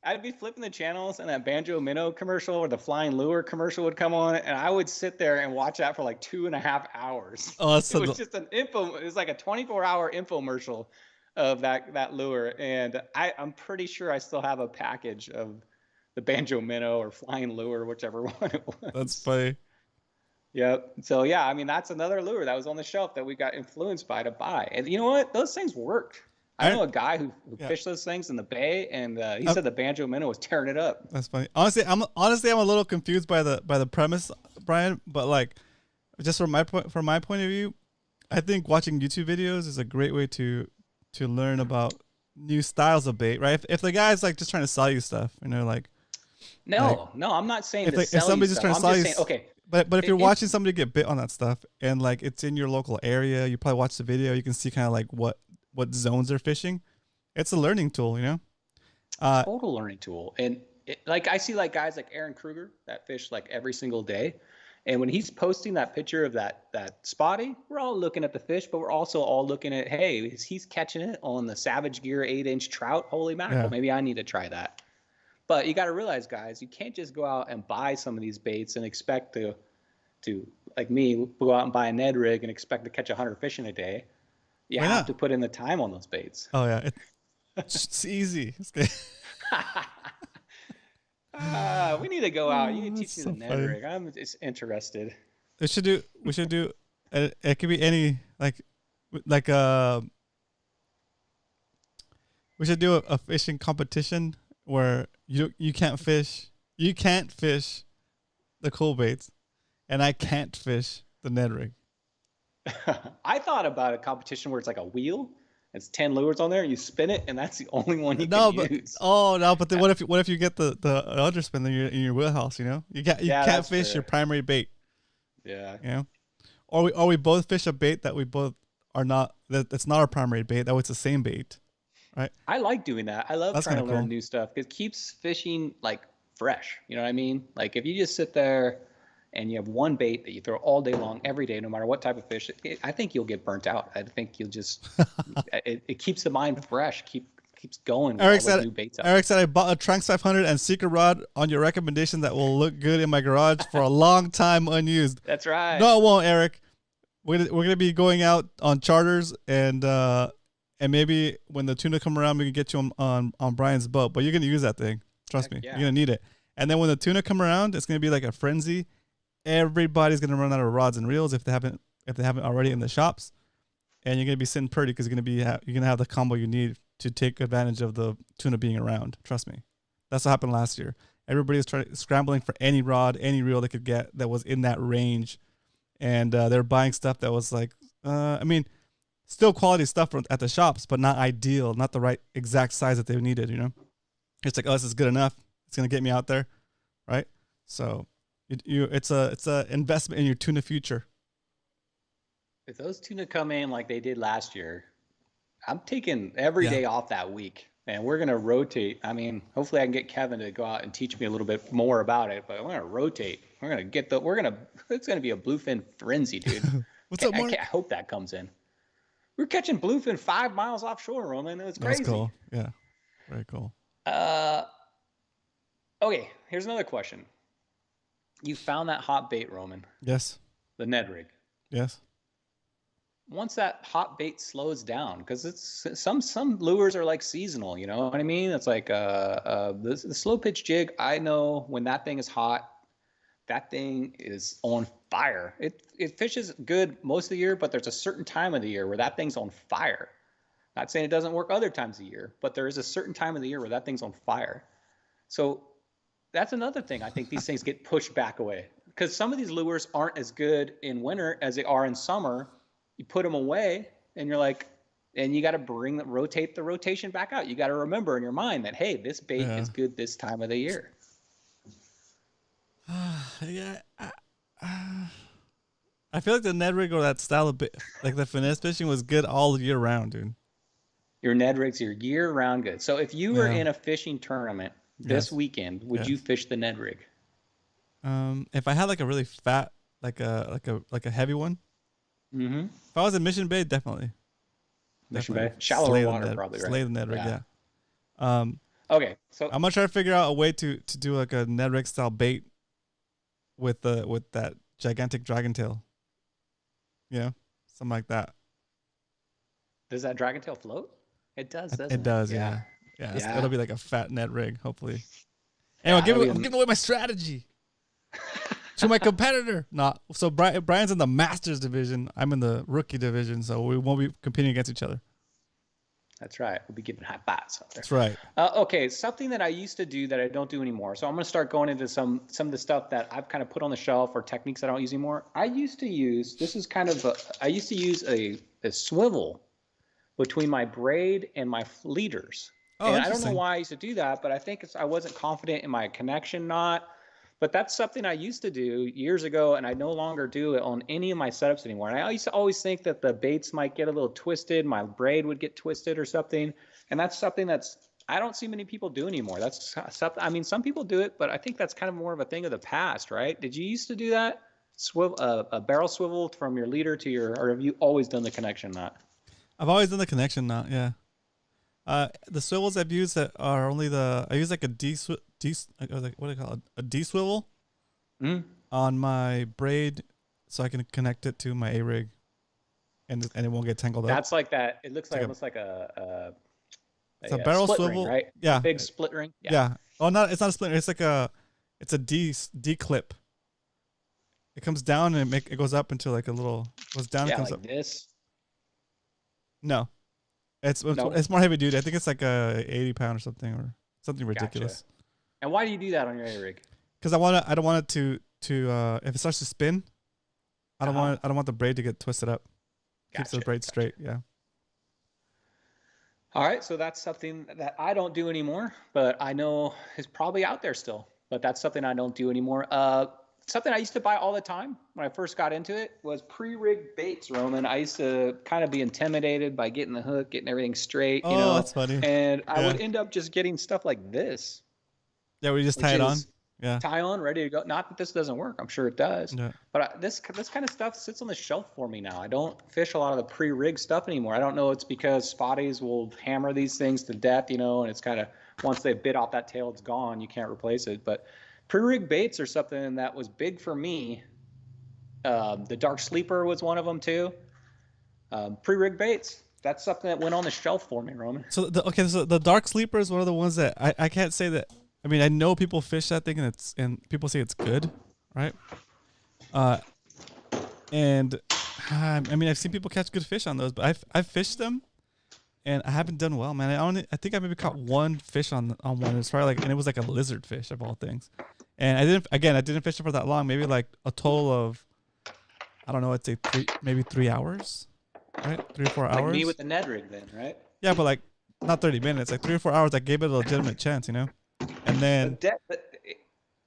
Speaker 3: I'd be flipping the channels and that Banjo Minnow commercial or the Flying Lure commercial would come on, and I would sit there and watch that for like 2.5 hours.
Speaker 2: Oh,
Speaker 3: it was just it was like a 24-hour infomercial of that lure. And I'm pretty sure I still have a package of the Banjo Minnow or Flying Lure, whichever one it was.
Speaker 2: That's funny.
Speaker 3: Yep. So yeah, I mean, that's another lure that was on the shelf that we got influenced by to buy. And you know what? Those things worked. I know a guy who fished those things in the bay, and he said the Banjo Minnow was tearing it up.
Speaker 2: That's funny. Honestly, I'm a little confused by the premise, Brian. But like, just from my point of view, I think watching YouTube videos is a great way to learn about new styles of bait. Right? If the guy's like just trying to sell you stuff, like.
Speaker 3: No, I'm not saying
Speaker 2: if somebody's just trying to sell you.
Speaker 3: Okay.
Speaker 2: But if you're watching somebody get bit on that stuff, and like it's in your local area, you probably watch the video. You can see kind of like what zones they're fishing. It's a learning tool,
Speaker 3: Total learning tool. And like I see like guys like Aaron Kruger that fish like every single day, and when he's posting that picture of that spotty, we're all looking at the fish, but we're also all looking at, hey, he's catching it on the Savage Gear 8-inch trout. Holy mackerel! Yeah. Maybe I need to try that. But you got to realize, guys, you can't just go out and buy some of these baits and expect to like me, go out and buy a Ned Rig and expect to catch 100 fish in a day. You
Speaker 2: Why
Speaker 3: have
Speaker 2: not?
Speaker 3: to put in the time on those baits.
Speaker 2: Oh yeah, it's easy. It's good.
Speaker 3: We need to go out. You can
Speaker 2: That's
Speaker 3: teach me
Speaker 2: so
Speaker 3: the Ned
Speaker 2: funny.
Speaker 3: Rig. I'm just interested.
Speaker 2: We should do. It could be any like we should do a fishing competition where you can't fish the cool baits, and I can't fish the Ned Rig.
Speaker 3: I thought about a competition where it's like a wheel. It's 10 lures on there. You spin it, and that's the only one you can use.
Speaker 2: But then what if you get the underspin in your wheelhouse? You know, you can't fish your primary bait.
Speaker 3: Yeah.
Speaker 2: You know, or we both fish a bait that we both are not that's not our primary bait. That was the same bait, right?
Speaker 3: I like doing that. I love
Speaker 2: That's
Speaker 3: trying to
Speaker 2: kinda
Speaker 3: learn
Speaker 2: cool.
Speaker 3: new stuff. It keeps fishing like fresh. You know what I mean? Like if you just sit there and you have one bait that you throw all day long, every day, no matter what type of fish, I think you'll get burnt out. I think you'll just it keeps the mind fresh, keeps going. With
Speaker 2: Eric
Speaker 3: all those
Speaker 2: said,
Speaker 3: new baits out.
Speaker 2: Eric said, I bought a Trunks 500 and Secret Rod on your recommendation that will look good in my garage for a long time unused.
Speaker 3: That's right.
Speaker 2: No, it won't, Eric. We're gonna be going out on charters and maybe when the tuna come around, we can get you on Brian's boat. But you're gonna use that thing. Trust me,
Speaker 3: yeah.
Speaker 2: you're gonna need it. And then when the tuna come around, it's gonna be like a frenzy. Everybody's gonna run out of rods and reels if they haven't already in the shops, and you're gonna be sitting pretty because you're gonna have the combo you need to take advantage of the tuna being around. Trust me, that's what happened last year. Everybody was scrambling for any rod, any reel they could get that was in that range, and they're buying stuff that was like, still quality stuff at the shops, but not ideal, not the right exact size that they needed. You know, it's like, oh, this is good enough. It's gonna get me out there, right? So. It's a investment in your tuna future.
Speaker 3: If those tuna come in like they did last year, I'm taking every day off that week, and we're gonna rotate. I mean, hopefully I can get Kevin to go out and teach me a little bit more about it. But we're gonna rotate. It's gonna be a bluefin frenzy, dude.
Speaker 2: What's up, Mark?
Speaker 3: I hope that comes in. We're catching bluefin 5 miles offshore, Roman. It was crazy.
Speaker 2: That's cool. Yeah, very cool.
Speaker 3: Okay, here's another question. You found that hot bait, Roman.
Speaker 2: Yes.
Speaker 3: The Ned Rig.
Speaker 2: Yes.
Speaker 3: Once that hot bait slows down, because it's some lures are like seasonal, you know what I mean? It's like the slow pitch jig. I know when that thing is hot, that thing is on fire. It fishes good most of the year, but there's a certain time of the year where that thing's on fire. Not saying it doesn't work other times of the year, but there is a certain time of the year where that thing's on fire. So that's another thing. I think these things get pushed back away because some of these lures aren't as good in winter as they are in summer. You put them away and you're like, and you got to rotate the rotation back out. You got to remember in your mind that, hey, this bait is good this time of the year.
Speaker 2: Yeah. I feel like the Ned Rig or that style of bait, like the finesse fishing was good all year round, dude.
Speaker 3: Your Ned Rigs are year round good. So if you were in a fishing tournament this weekend, would you fish the Ned Rig?
Speaker 2: If I had like a really fat, like a heavy one.
Speaker 3: Mm-hmm.
Speaker 2: If I was in Mission Bay, definitely.
Speaker 3: Mission Bay, shallower water, probably, right?
Speaker 2: Slay the Ned Rig, yeah.
Speaker 3: Okay, so
Speaker 2: I'm gonna try to figure out a way to do like a Ned Rig style bait with that gigantic dragon tail. You know, something like that.
Speaker 3: Does that dragon tail float? It does, doesn't it?
Speaker 2: It does, yeah. It'll be like a fat Ned Rig, hopefully. Anyway, I'm giving away my strategy to my competitor. So Brian's in the Masters division. I'm in the rookie division, so we won't be competing against each other.
Speaker 3: That's right. We'll be giving high fives out there.
Speaker 2: That's right.
Speaker 3: Okay, something that I used to do that I don't do anymore. So I'm going to start going into some of the stuff that I've kind of put on the shelf or techniques I don't use anymore. I used to use a swivel between my braid and my leaders.
Speaker 2: Oh,
Speaker 3: and I don't know why I used to do that, but I think I wasn't confident in my connection knot. But that's something I used to do years ago, and I no longer do it on any of my setups anymore. And I used to always think that the baits might get a little twisted, my braid would get twisted or something. And that's something I don't see many people do anymore. That's something. I mean, some people do it, but I think that's kind of more of a thing of the past, right? Did you used to do that? A barrel swivel from your leader to or have you always done the connection knot?
Speaker 2: I've always done the connection knot, yeah. The swivels I've used that are only I use like a what do you call it? A D-swivel
Speaker 3: Mm.
Speaker 2: on my braid so I can connect it to my A-rig and it won't get tangled up.
Speaker 3: That's like that. It looks like
Speaker 2: like
Speaker 3: almost like a
Speaker 2: barrel
Speaker 3: split
Speaker 2: swivel.
Speaker 3: ring, right?
Speaker 2: Yeah.
Speaker 3: Big split ring.
Speaker 2: Yeah. Oh, it's not a splinter. It's like it's a D clip. It comes down and it goes up into like a little, goes down and
Speaker 3: Yeah,
Speaker 2: comes
Speaker 3: like
Speaker 2: up.
Speaker 3: this.
Speaker 2: No. It's
Speaker 3: No?
Speaker 2: it's more heavy duty. I think it's like 80 pound or something ridiculous.
Speaker 3: Gotcha. And why do you do that on your A-rig?
Speaker 2: Because I don't want it to if it starts to spin, I don't want the braid to get twisted up. Keeps the braid straight. Yeah.
Speaker 3: All right, so that's something that I don't do anymore, but I know is probably out there still. But that's something I don't do anymore. Something I used to buy all the time when I first got into it was pre-rigged baits, Roman. I used to kind of be intimidated by getting the hook, getting everything straight, you know.
Speaker 2: That's funny.
Speaker 3: And I would end up just getting stuff like this.
Speaker 2: Yeah, we just tie it on. Yeah.
Speaker 3: Tie on, ready to go. Not that this doesn't work. I'm sure it does.
Speaker 2: Yeah.
Speaker 3: But this kind of stuff sits on the shelf for me now. I don't fish a lot of the pre-rigged stuff anymore. I don't know. It's because spotties will hammer these things to death, you know, and it's kind of once they bit off that tail, it's gone. You can't replace it. But pre-rigged baits are something that was big for me. The dark sleeper was one of them too. Pre-rigged baits. That's something that went on the shelf for me, Roman.
Speaker 2: So the dark sleeper is one of the ones that I can't say that. I mean, I know people fish that thing and people say it's good, right? And I mean, I've seen people catch good fish on those, but I've fished them, and I haven't done well, man. I think I maybe caught one fish on one. It's probably and it was like a lizard fish of all things. And I didn't fish it for that long. Maybe like a total of, I don't know, I'd say maybe 3 hours, right? 3 or 4 hours.
Speaker 3: Like me with the Ned Rig, then, right?
Speaker 2: Yeah, but like not 30 minutes, like 3 or 4 hours. I gave it a legitimate chance, you know. And then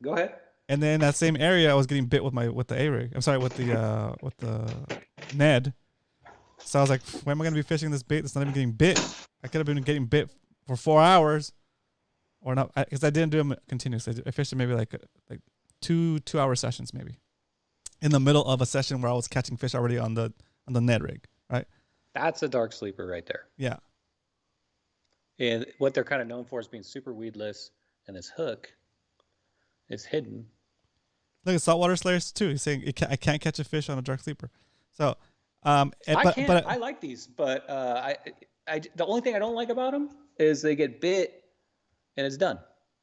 Speaker 3: go ahead.
Speaker 2: And then in that same area, I was getting bit with the A-rig. I'm sorry, with the Ned. So I was like, when am I gonna be fishing this bait that's not even getting bit? I could have been getting bit for 4 hours, or not, because I didn't do them continuously. I fished it maybe like 2-hour sessions, maybe in the middle of a session where I was catching fish already on the Ned rig, right?
Speaker 3: That's a dark sleeper right there.
Speaker 2: Yeah.
Speaker 3: And what they're kind of known for is being super weedless, and this hook is hidden.
Speaker 2: Look at saltwater slayers too. He's saying I can't catch a fish on a dark sleeper. So,
Speaker 3: I like these, but the only thing I don't like about them is they get bit and it's done.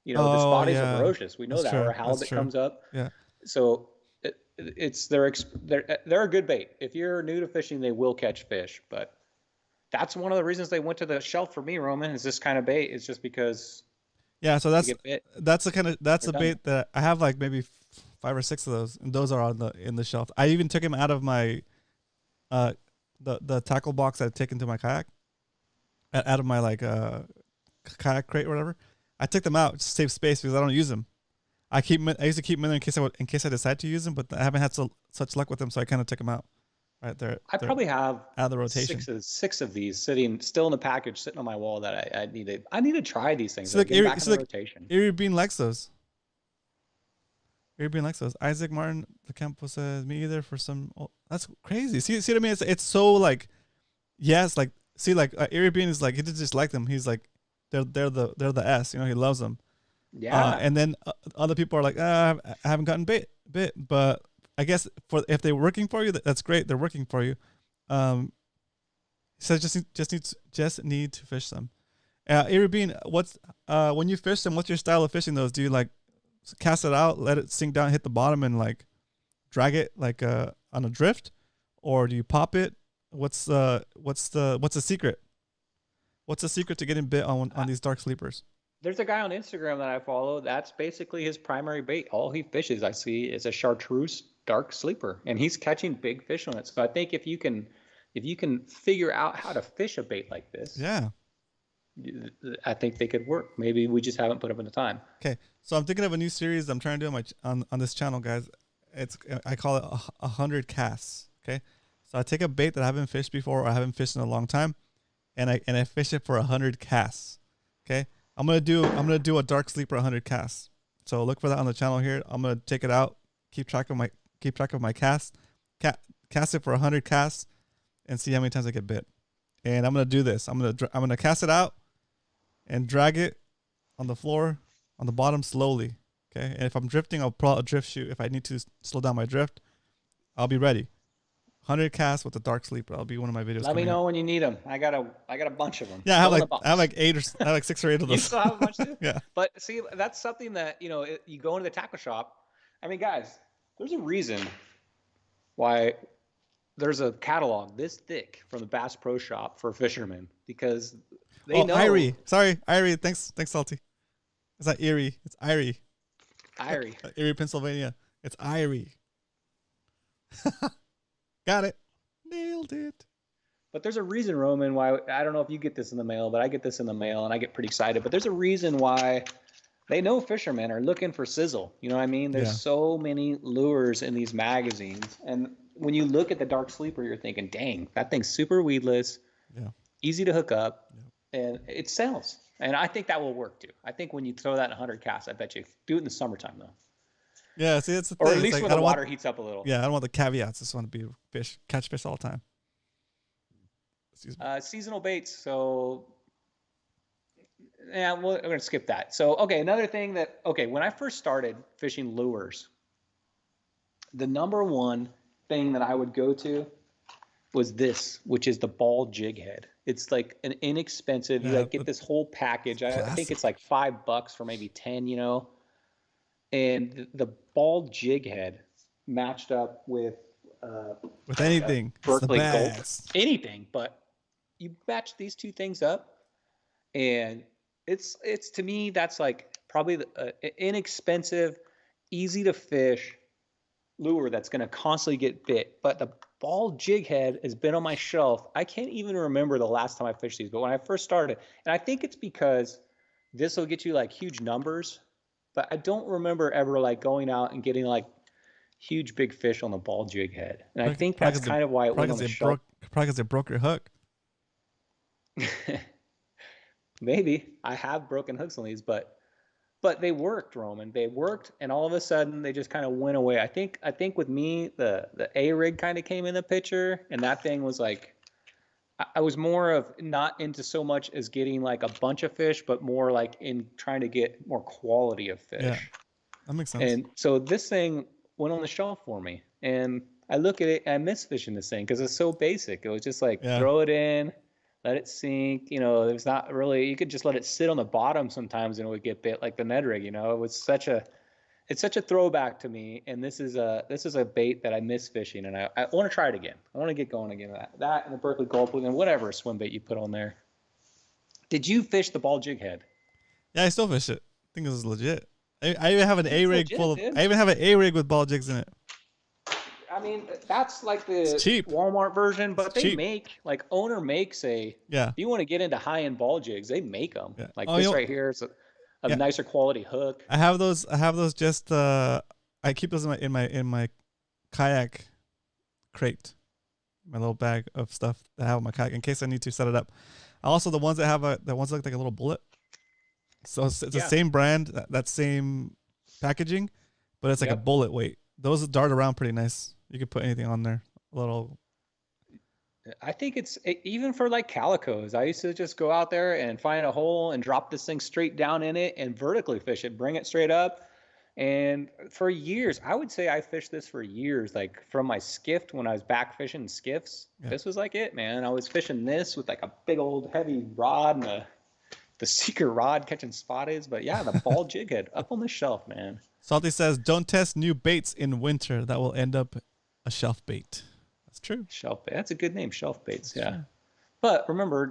Speaker 3: You know, the spotties are ferocious. We know that. Or a halibut comes up.
Speaker 2: Yeah.
Speaker 3: So they're a good bait. If you're new to fishing, they will catch fish. But that's one of the reasons they went to the shelf for me, Roman. Is this kind of bait? It's just because.
Speaker 2: Yeah. So that's the
Speaker 3: They're
Speaker 2: bait that I have, like maybe 5 or 6 of those, and those are in the shelf. I even took him out of my the tackle box I'd taken to my kayak, out of my kayak crate or whatever. I took them out to save space because I don't use them. I used to keep them in there in case I decide to use them, but I haven't had such luck with them, so I kind of took them out. Right there,
Speaker 3: I probably have
Speaker 2: out of the rotation.
Speaker 3: Six of these sitting still in the package, sitting on my wall that I need to try these things.
Speaker 2: So
Speaker 3: Get back in the rotation.
Speaker 2: Erie Bean likes those. Isaac Martin, the Campo says, me either for some. Oh, that's crazy. See what I mean? It's so like, yes, like see, like Erie Bean is like he just like them. He's like, they're the S. You know, he loves them.
Speaker 3: Yeah.
Speaker 2: And then other people are like, I haven't gotten bit, but I guess if they're working for you, that's great. They're working for you. So just need to fish them. Erie Bean, what's when you fish them? What's your style of fishing those? Do you like cast it out, let it sink down, hit the bottom, and like drag it like on a drift, or do you pop it? What's the secret? What's the secret to getting bit on these dark sleepers?
Speaker 3: There's a guy on Instagram that I follow. That's basically his primary bait. All he fishes, I see, is a chartreuse dark sleeper, and he's catching big fish on it. So I think if you can figure out how to fish a bait like this,
Speaker 2: yeah,
Speaker 3: I think they could work. Maybe we just haven't put up in the time.
Speaker 2: Okay, so I'm thinking of a new series I'm trying to do on this channel, guys. I call it 100 casts. Okay, so I take a bait that I haven't fished before or I haven't fished in a long time, and I fish it for 100 casts. Okay, I'm gonna do a dark sleeper 100 casts. So look for that on the channel here. I'm gonna take it out, keep track of my casts, cast it for 100 casts, and see how many times I get bit. And I'm gonna do this. I'm gonna cast it out and drag it on the floor on the bottom slowly. Okay, and if I'm drifting, I'll pull out a drift chute. If I need to slow down my drift, I'll be ready. 100 casts with the dark sleeper. That'll be one of my videos.
Speaker 3: Let me know when you need them. I got a bunch of them.
Speaker 2: Yeah, I have like 6 or 8 of those.
Speaker 3: You still have a bunch too?
Speaker 2: Yeah.
Speaker 3: But see, that's something that, you know, you go into the tackle shop. I mean, guys, there's a reason why there's a catalog this thick from the Bass Pro Shop for fishermen, because they know.
Speaker 2: Irie. Sorry, Irie. Thanks, Salty. It's not Erie. It's Irie.
Speaker 3: Irie.
Speaker 2: Erie, Pennsylvania. It's Irie. Got it. Nailed it.
Speaker 3: But there's a reason, Roman, why, I don't know if you get this in the mail, but I get this in the mail and I get pretty excited. But there's a reason why they know fishermen are looking for sizzle. You know what I mean? There's so many lures in these magazines. And when you look at the dark sleeper, you're thinking, dang, that thing's super weedless, easy to hook up, and it sells. And I think that will work too. I think when you throw that in 100 casts, I bet you do it in the summertime though.
Speaker 2: Yeah, see, it's the thing.
Speaker 3: Or at least when the water heats up a little.
Speaker 2: Yeah, I don't want the caveats. I just want to be catch fish all the time.
Speaker 3: Seasonal baits. So, yeah, we're going to skip that. So, okay, another thing that, when I first started fishing lures, the number one thing that I would go to was this, which is the ball jig head. It's like an inexpensive, you like get this whole package. I think it's like $5 for maybe 10, you know. And the ball jig head matched up with
Speaker 2: anything,
Speaker 3: Berkeley Gold, anything. But you match these two things up, and it's to me that's like probably the inexpensive, easy to fish lure that's going to constantly get bit. But the ball jig head has been on my shelf. I can't even remember the last time I fished these, but when I first started, and I think it's because this will get you like huge numbers. But I don't remember ever like going out and getting like huge big fish on the ball jig head. And I think that's kind of why it went on the shelf.
Speaker 2: Probably because they broke your hook.
Speaker 3: Maybe. I have broken hooks on these, but they worked, Roman. They worked, and all of a sudden they just kind of went away. I think with me, the A-Rig kind of came in the picture, and that thing was like, I was more of not into so much as getting like a bunch of fish, but more like in trying to get more quality of fish.
Speaker 2: Yeah, that makes sense.
Speaker 3: And so this thing went on the shelf for me, and I look at it and I miss fishing this thing because it's so basic. It was just like throw it in, let it sink. You know, there's not really, you could just let it sit on the bottom sometimes and it would get bit, like the Ned Rig. You know, it's such a throwback to me, and this is a bait that I miss fishing, and I want to try it again. I want to get going again. That and the Berkeley Gold and whatever swim bait you put on there. Did you fish the ball jig head?
Speaker 2: Yeah, I still fish it. I think this is legit. I even have an A-Rig full of. I even have an A-Rig with ball jigs in it.
Speaker 3: I mean, that's like the
Speaker 2: cheap
Speaker 3: Walmart version, but they
Speaker 2: cheap.
Speaker 3: make like Owner makes a.
Speaker 2: Yeah.
Speaker 3: If you want to get into high-end ball jigs, they make them.
Speaker 2: Yeah.
Speaker 3: Like this right here is a nicer quality hook.
Speaker 2: I have those just I keep those in my kayak crate, my little bag of stuff that I have in my kayak in case I need to set it up. Also the ones that look like a little bullet. So it's the same brand, that same packaging, but it's like a bullet weight. Those dart around pretty nice. You could put anything on there. A little.
Speaker 3: I think it's even for like calicos. I used to just go out there and find a hole and drop this thing straight down in it and vertically fish it, bring it straight up. And for years, I would say I fished this for years, like from my skiff when I was back fishing skiffs. Yeah. This was like it, man. I was fishing this with like a big old heavy rod and the secret rod catching spotties. But yeah, the ball jig head up on the shelf, man.
Speaker 2: Salty says, don't test new baits in winter. That will end up a shelf bait. That's true.
Speaker 3: Shelf bait. That's a good name, shelf baits. That's true. But remember,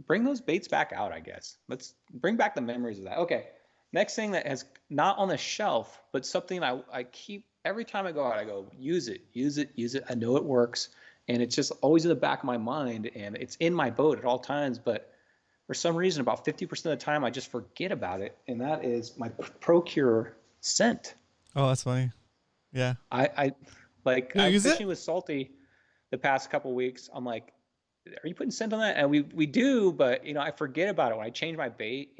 Speaker 3: bring those baits back out, I guess. Let's bring back the memories of that. Okay. Next thing that is not on the shelf, but something I keep every time I go out, I go, use it. I know it works. And it's just always in the back of my mind, and it's in my boat at all times. But for some reason, about 50% of the time, I just forget about it. And that is my Procure scent.
Speaker 2: Oh, that's funny. Yeah.
Speaker 3: I'm fishing with Salty the past couple weeks. I'm like, are you putting scent on that? And we do, but I forget about it when I change my bait,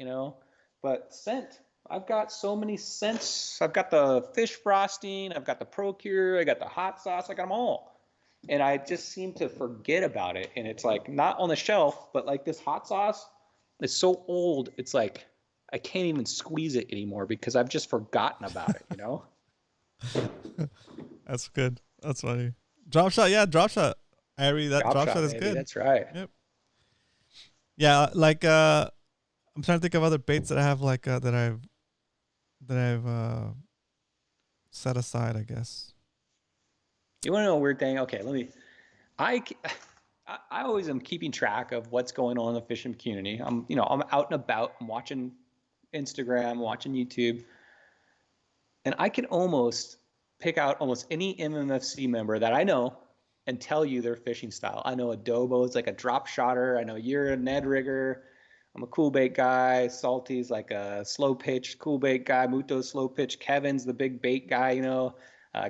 Speaker 3: But scent, I've got so many scents. I've got the fish frosting, I've got the Procure, I got the hot sauce, I got them all. And I just seem to forget about it. And it's like not on the shelf, but like this hot sauce is so old. It's like I can't even squeeze it anymore because I've just forgotten about it, you know?
Speaker 2: That's good. That's funny. Drop shot, yeah, drop shot. Ari, that drop shot is
Speaker 3: baby,
Speaker 2: good.
Speaker 3: That's right.
Speaker 2: Yep. Yeah, like I'm trying to think of other baits that I have like that I've set aside, I guess.
Speaker 3: You want to know a weird thing? Okay, I always am keeping track of what's going on in the fishing community. I'm out and about. I'm watching Instagram, watching YouTube, and I can almost pick out almost any MMFC member that I know and tell you their fishing style. I know Adobo is like a drop shotter. I know you're a Ned Rigger. I'm a cool bait guy. Salty's like a slow pitch cool bait guy. Muto's slow pitch. Kevin's the big bait guy.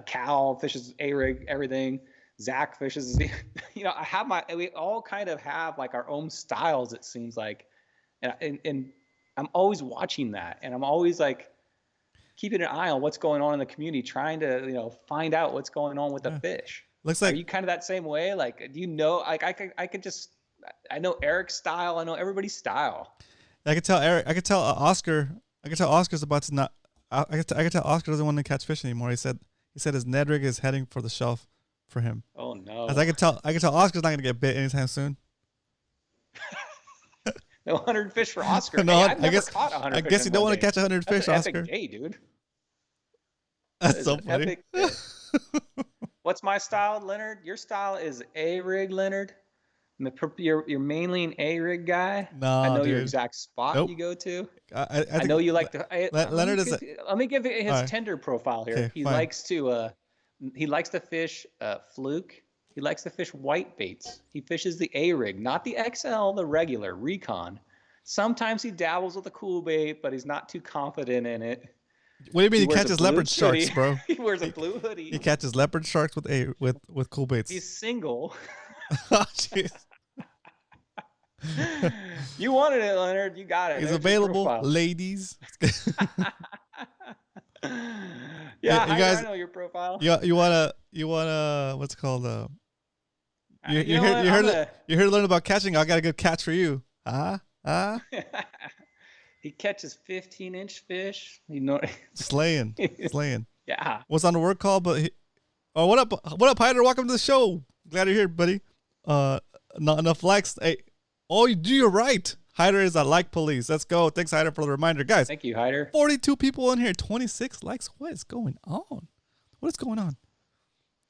Speaker 3: Cal fishes A-rig, everything. Zach fishes. We all kind of have like our own styles. It seems like, and I'm always watching that, and I'm always like keeping an eye on what's going on in the community, trying to find out what's going on with the fish.
Speaker 2: Looks like,
Speaker 3: are you kind of that same way? Like, do you know? Like, I know Eric's style. I know everybody's style.
Speaker 2: I could tell Eric. I could tell Oscar. I could tell Oscar's about to not. I could tell Oscar doesn't want to catch fish anymore. He said his Ned Rig is heading for the shelf for him.
Speaker 3: Oh no!
Speaker 2: As I could tell Oscar's not gonna get bit anytime soon.
Speaker 3: No 100 fish for Oscar.
Speaker 2: No,
Speaker 3: I've never caught 100 fish.
Speaker 2: I guess you don't want to catch 100 fish,
Speaker 3: That's
Speaker 2: Oscar.
Speaker 3: an epic day, dude.
Speaker 2: That's so funny.
Speaker 3: What's my style, Leonard? Your style is A-rig, Leonard. You're mainly an A-rig guy.
Speaker 2: No,
Speaker 3: I know
Speaker 2: dude.
Speaker 3: your exact spot you go to. I know you like to.
Speaker 2: Leonard is.
Speaker 3: Let me give his tender profile here.
Speaker 2: Okay,
Speaker 3: he
Speaker 2: fine.
Speaker 3: likes to fish fluke. He likes to fish white baits. He fishes the A-rig, not the XL, the regular Recon. Sometimes he dabbles with a cool bait, but he's not too confident in it.
Speaker 2: What do you mean he catches leopard sharks, bro?
Speaker 3: He wears a blue hoodie.
Speaker 2: He catches leopard sharks with cool baits.
Speaker 3: He's single.
Speaker 2: Oh, jeez.
Speaker 3: You wanted it, Leonard. You got it.
Speaker 2: He's
Speaker 3: There's
Speaker 2: available, ladies.
Speaker 3: Yeah,
Speaker 2: you guys,
Speaker 3: I know your profile.
Speaker 2: You wanna what's it called? You're
Speaker 3: You
Speaker 2: here to learn about catching. I got a good catch for you.
Speaker 3: He catches 15-inch fish.
Speaker 2: Slaying.
Speaker 3: Yeah.
Speaker 2: What's on the word call? But what up, Hyder? Welcome to the show. Glad you're here, buddy. Not enough likes. Hey, you're right. Hyder is a like police. Let's go. Thanks, Hyder, for the reminder, guys.
Speaker 3: Thank you, Hyder.
Speaker 2: 42 people in here, 26 likes. What is going on? What is going on?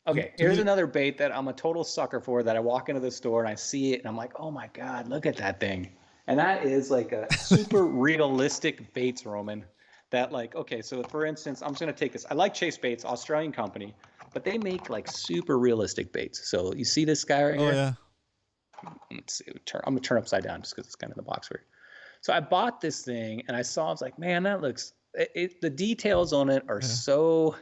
Speaker 3: Okay, here's another bait that I'm a total sucker for, that I walk into the store and I see it and I'm like, oh my God, look at that thing. And that is like a super realistic baits, Roman. That like, okay, so for instance, I'm just going to take this. I like Chase Baits, Australian company, but they make like super realistic baits. So you see this guy right here?
Speaker 2: Oh, yeah.
Speaker 3: Let's see. I'm going to turn upside down just because it's kind of in the box for it. So I bought this thing and I was like, man, that looks, the details on it are so,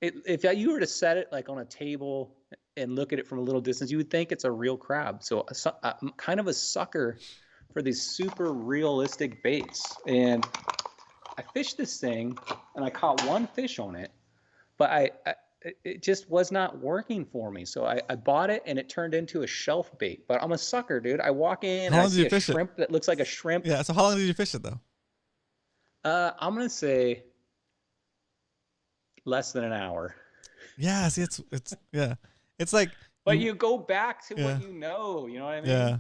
Speaker 3: if you were to set it like on a table and look at it from a little distance, you would think it's a real crab. So I'm kind of a sucker for these super realistic baits. And I fished this thing and I caught one fish on it, but it just was not working for me. So I bought it and it turned into a shelf bait. But I'm a sucker, dude. I walk in and I see a shrimp that looks like a shrimp.
Speaker 2: Yeah, so how long did you fish it, though?
Speaker 3: I'm going to say less than an hour.
Speaker 2: Yeah, see, it's like.
Speaker 3: But you go back to what you know what I mean?
Speaker 2: Yeah.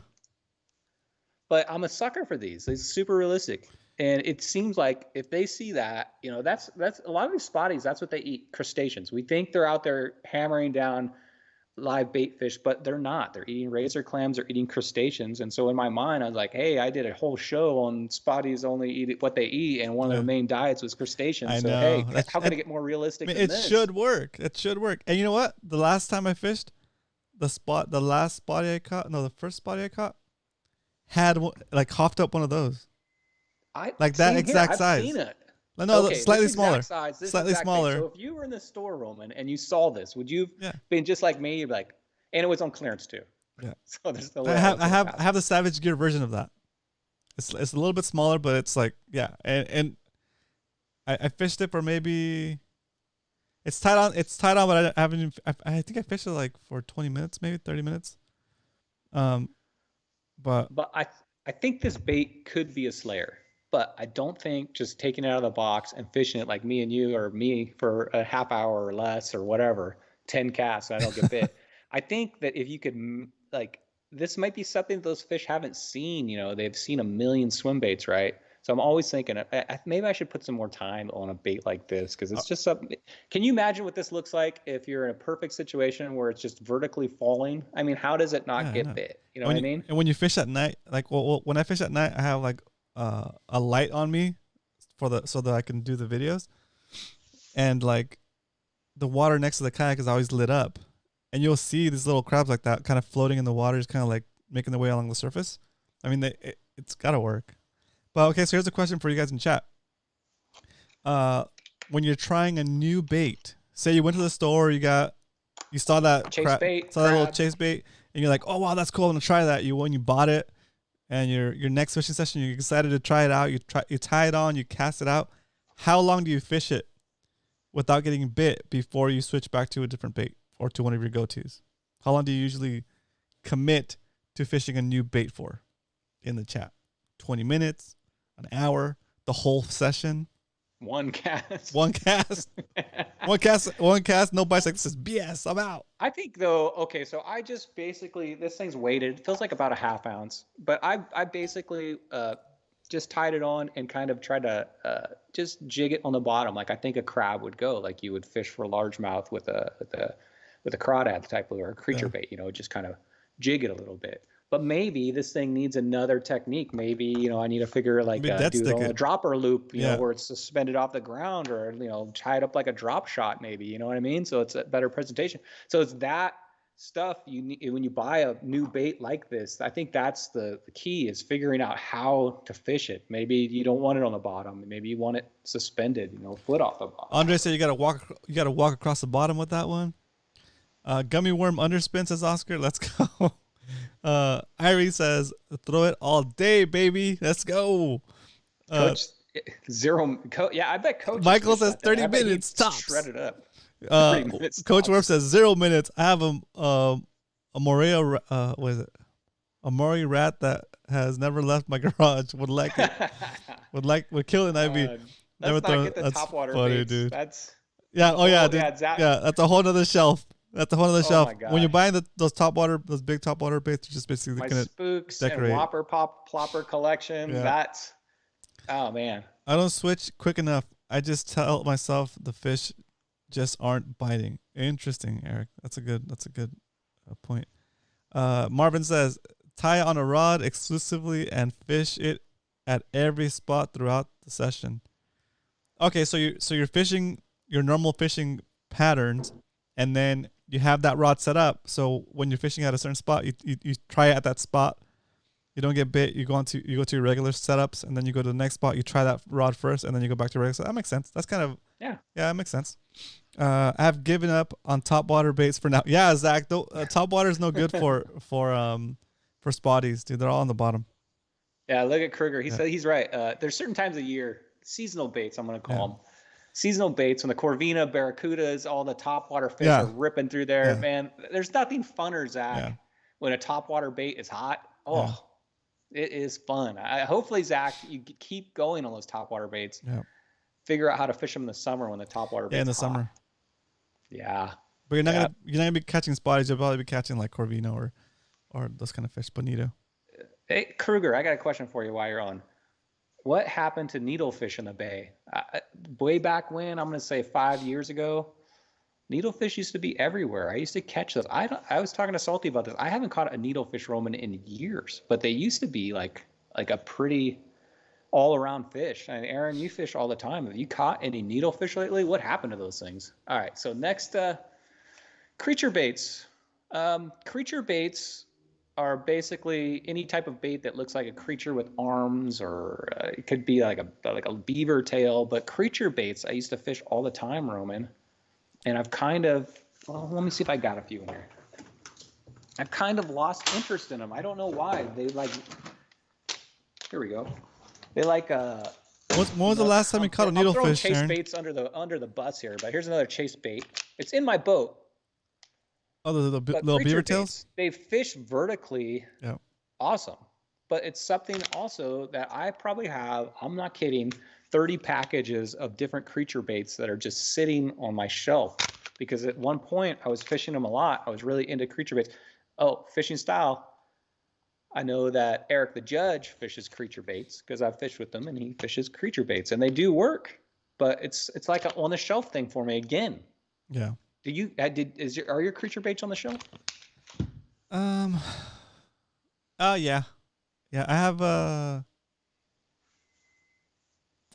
Speaker 3: But I'm a sucker for these. It's super realistic. And it seems like if they see that, that's a lot of these spotties, that's what they eat, crustaceans. We think they're out there hammering down live bait fish, but they're not. They're eating razor clams, they're eating crustaceans. And so in my mind, I was like, hey, I did a whole show on spotties only eat what they eat, and one of their main diets was crustaceans.
Speaker 2: I
Speaker 3: so
Speaker 2: know.
Speaker 3: hey, how can it get more realistic than this?
Speaker 2: It should work. It should work. And you know what? The last time I fished, the first spotty I caught had like hopped up one of those. Like that exact size.
Speaker 3: I've seen it.
Speaker 2: No, slightly smaller.
Speaker 3: Slightly smaller. So if you were in the store, Roman, and you saw this, would you have been just like me? You'd be like, and it was on clearance too.
Speaker 2: Yeah.
Speaker 3: So there's no way.
Speaker 2: I have the Savage Gear version of that. It's a little bit smaller, but it's like and I fished it for maybe. It's tied on, but I haven't. I think I fished it like for 20 minutes, maybe 30 minutes. But
Speaker 3: I think this bait could be a slayer. But I don't think just taking it out of the box and fishing it like me and you or me for a half hour or less or whatever, 10 casts, and I don't get bit. I think that if you could, like, this might be something those fish haven't seen. You know, they've seen a million swim baits, right? So I'm always thinking, maybe I should put some more time on a bait like this because it's just something. Can you imagine what this looks like if you're in a perfect situation where it's just vertically falling? I mean, how does it not get bit? You know what I mean?
Speaker 2: And when you fish at night, like, well, when I fish at night, I have like a light on me so that I can do the videos, and like the water next to the kayak is always lit up, and you'll see these little crabs like that kind of floating in the water, just kind of like making their way along the surface. I mean, it's gotta work. But okay, so here's a question for you guys in chat. When you're trying a new bait, say you went to the store, you saw that
Speaker 3: that
Speaker 2: little chase bait, and you're like, oh wow, that's cool, I'm gonna try that. When you bought it, and your next fishing session, you decided to try it out. You tie it on, you cast it out. How long do you fish it without getting bit before you switch back to a different bait or to one of your go-tos? How long do you usually commit to fishing a new bait for? In the chat, 20 minutes, an hour, the whole session.
Speaker 3: One cast.
Speaker 2: One cast. No bites. Like, this is BS. I'm out.
Speaker 3: I think though, okay, so I just basically, this thing's weighted. It feels like about a half ounce, but I basically just tied it on and kind of tried to just jig it on the bottom, like I think a crab would go, like you would fish for largemouth with a crawdad type of or a creature bait, you know, just kind of jig it a little bit. But maybe this thing needs another technique. Maybe, you know, I need to figure like do it on a dropper loop, you know, where it's suspended off the ground, or, you know, tie it up like a drop shot, maybe, you know what I mean? So it's a better presentation. So it's that stuff you need when you buy a new bait like this. I think that's the key, is figuring out how to fish it. Maybe you don't want it on the bottom. Maybe you want it suspended, you know, foot off the bottom.
Speaker 2: Andre said you got to walk across the bottom with that one. Gummy worm underspin, says Oscar. Let's go. Irie says, throw it all day, baby. Let's go.
Speaker 3: Coach, yeah, I bet Coach.
Speaker 2: Michael says 30 minutes tops.
Speaker 3: Shred it up.
Speaker 2: Coach Worm says 0 minutes. I have a Morea, what is it? A Maury rat that has never left my garage. Would kill an IV.
Speaker 3: Let's not get the top water
Speaker 2: funny,
Speaker 3: baits.
Speaker 2: Dude.
Speaker 3: That's
Speaker 2: dude. That's a whole nother shelf. That's a whole other shelf. When you're buying those big top water baits, are just basically
Speaker 3: my
Speaker 2: gonna
Speaker 3: spooks
Speaker 2: decorate.
Speaker 3: And whopper plopper collection.
Speaker 2: Yeah.
Speaker 3: That's, oh man.
Speaker 2: I don't switch quick enough. I just tell myself the fish just aren't biting. Interesting, Eric. That's a good point. Marvin says, tie on a rod exclusively and fish it at every spot throughout the session. Okay, so you're fishing your normal fishing patterns, and then you have that rod set up. So when you're fishing at a certain spot, you try it at that spot. You don't get bit. You go to your regular setups, and then you go to the next spot. You try that rod first, and then you go back to regular. So that makes sense. That's kind of yeah, that makes sense. I have given up on top water baits for now. Yeah, Zach, top water is no good for spotties, dude. They're all on the bottom.
Speaker 3: Yeah, look at Kruger. He said he's right. There's certain times of year, seasonal baits, I'm going to call them. Seasonal baits, when the Corvina, Barracudas, all the topwater fish are ripping through there, man. There's nothing funner, Zach, when a topwater bait is hot. Oh, it is fun. Hopefully, Zach, you keep going on those topwater baits. Yeah. Figure out how to fish them in the summer when the topwater baits
Speaker 2: in the
Speaker 3: hot.
Speaker 2: summer.
Speaker 3: Yeah.
Speaker 2: But you're not gonna be catching spotties. You'll probably be catching like Corvina or those kind of fish, bonito.
Speaker 3: Hey, Kruger, I got a question for you while you're on. What happened to needlefish in the bay? Way back when, I'm going to say 5 years ago, needlefish used to be everywhere. I used to catch those. I was talking to Salty about this. I haven't caught a needlefish, Roman, in years, but they used to be like a pretty all-around fish. And Aaron, you fish all the time. Have you caught any needlefish lately? What happened to those things? All right, so next, creature baits. Creature baits are basically any type of bait that looks like a creature with arms, or it could be like a beaver tail. But creature baits, I used to fish all the time, Roman, and I've kind of, well, let me see if I got a few in here. I've kind of lost interest in them. I don't know why. They here we go. They
Speaker 2: when was the last time you caught a needlefish? I'm throwing
Speaker 3: chase baits under the bus here, but here's another chase bait. It's in my boat.
Speaker 2: Oh, the little beaver tails?
Speaker 3: They fish vertically.
Speaker 2: Yeah.
Speaker 3: Awesome. but it's something also that I probably have, I'm not kidding, 30 packages of different creature baits that are just sitting on my shelf. Because at one point I was fishing them a lot. I was really into creature baits. Oh, fishing style. I know that Eric the Judge fishes creature baits because I've fished with them, and he fishes creature baits, and they do work. But it's like a on the shelf thing for me again.
Speaker 2: Yeah.
Speaker 3: Are your creature baits on the shelf?
Speaker 2: Yeah. Yeah, I have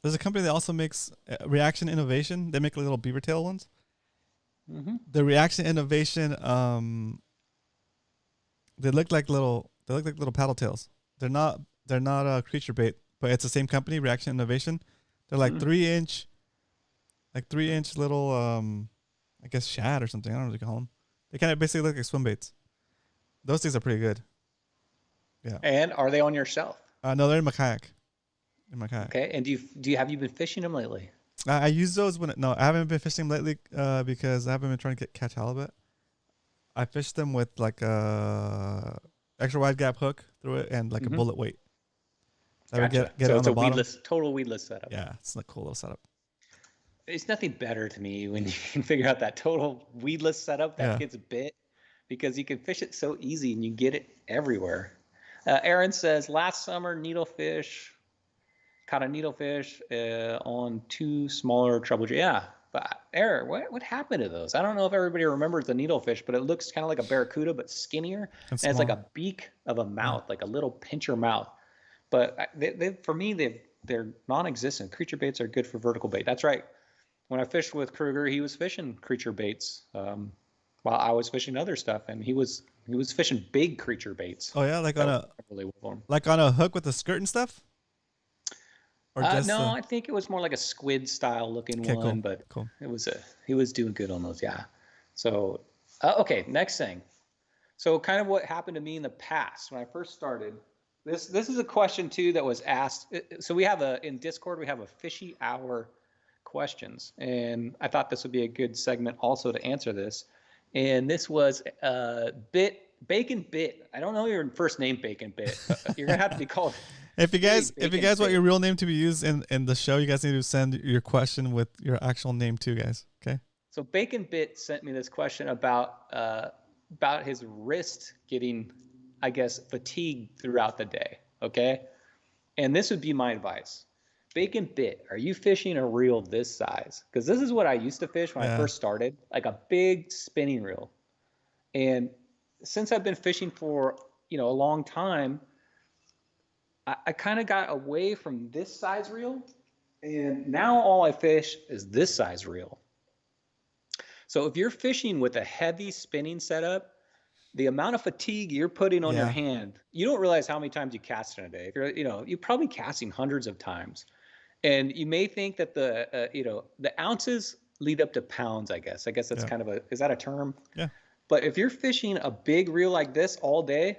Speaker 2: there's a company that also makes Reaction Innovation. They make little beaver tail ones.
Speaker 3: Mm-hmm.
Speaker 2: The Reaction Innovation, they look like little paddle tails. They're not a creature bait, but it's the same company, Reaction Innovation. They're like 3-inch little I guess shad or something. I don't know what you call them. They kind of basically look like swim baits. Those things are pretty good. Yeah.
Speaker 3: And are they on your shelf?
Speaker 2: No, they're in my kayak.
Speaker 3: Okay. And have you been fishing them lately?
Speaker 2: I use those I haven't been fishing lately because I haven't been trying to catch halibut. I fished them with like a extra wide gap hook through it and like a bullet weight.
Speaker 3: Gotcha.
Speaker 2: Get
Speaker 3: so
Speaker 2: it
Speaker 3: it's
Speaker 2: on the bottom.
Speaker 3: total weedless setup.
Speaker 2: Yeah, it's a cool little setup.
Speaker 3: It's nothing better to me when you can figure out that total weedless setup that gets bit, because you can fish it so easy and you get it everywhere. Aaron says, last summer caught a needlefish on 2 smaller treble jig. Yeah, but Aaron, what happened to those? I don't know if everybody remembers the needlefish, but it looks kind of like a barracuda but skinnier, and it's like a beak of a mouth, like a little pincher mouth. But for me, they're non-existent. Creature baits are good for vertical bait. That's right. When I fished with Kruger, he was fishing creature baits while I was fishing other stuff, and he was fishing big creature baits.
Speaker 2: Oh yeah, like on a hook with a skirt and stuff.
Speaker 3: Or I think it was more like a squid style looking one,
Speaker 2: cool.
Speaker 3: but
Speaker 2: cool.
Speaker 3: He was doing good on those. Yeah. So okay, next thing. So kind of what happened to me in the past when I first started. This is a question too that was asked. So we have in Discord we have a fishy hour questions, and I thought this would be a good segment also to answer this. And this was Bacon Bit. I don't know your first name, Bacon Bit. You're gonna have to be called.
Speaker 2: If you guys want your real name to be used in the show, you guys need to send your question with your actual name too, guys. Okay. So
Speaker 3: Bacon Bit sent me this question about his wrist getting, I guess, fatigued throughout the day. Okay. And this would be my advice. Bacon Bit, are you fishing a reel this size? Because this is what I used to fish when I first started, like a big spinning reel. And since I've been fishing for, a long time, I kind of got away from this size reel. And now all I fish is this size reel. So if you're fishing with a heavy spinning setup, the amount of fatigue you're putting on your hand, you don't realize how many times you cast in a day. If you're probably casting hundreds of times. And you may think that the ounces lead up to pounds, I guess. I guess that's kind of is that a term?
Speaker 2: Yeah.
Speaker 3: But if you're fishing a big reel like this all day,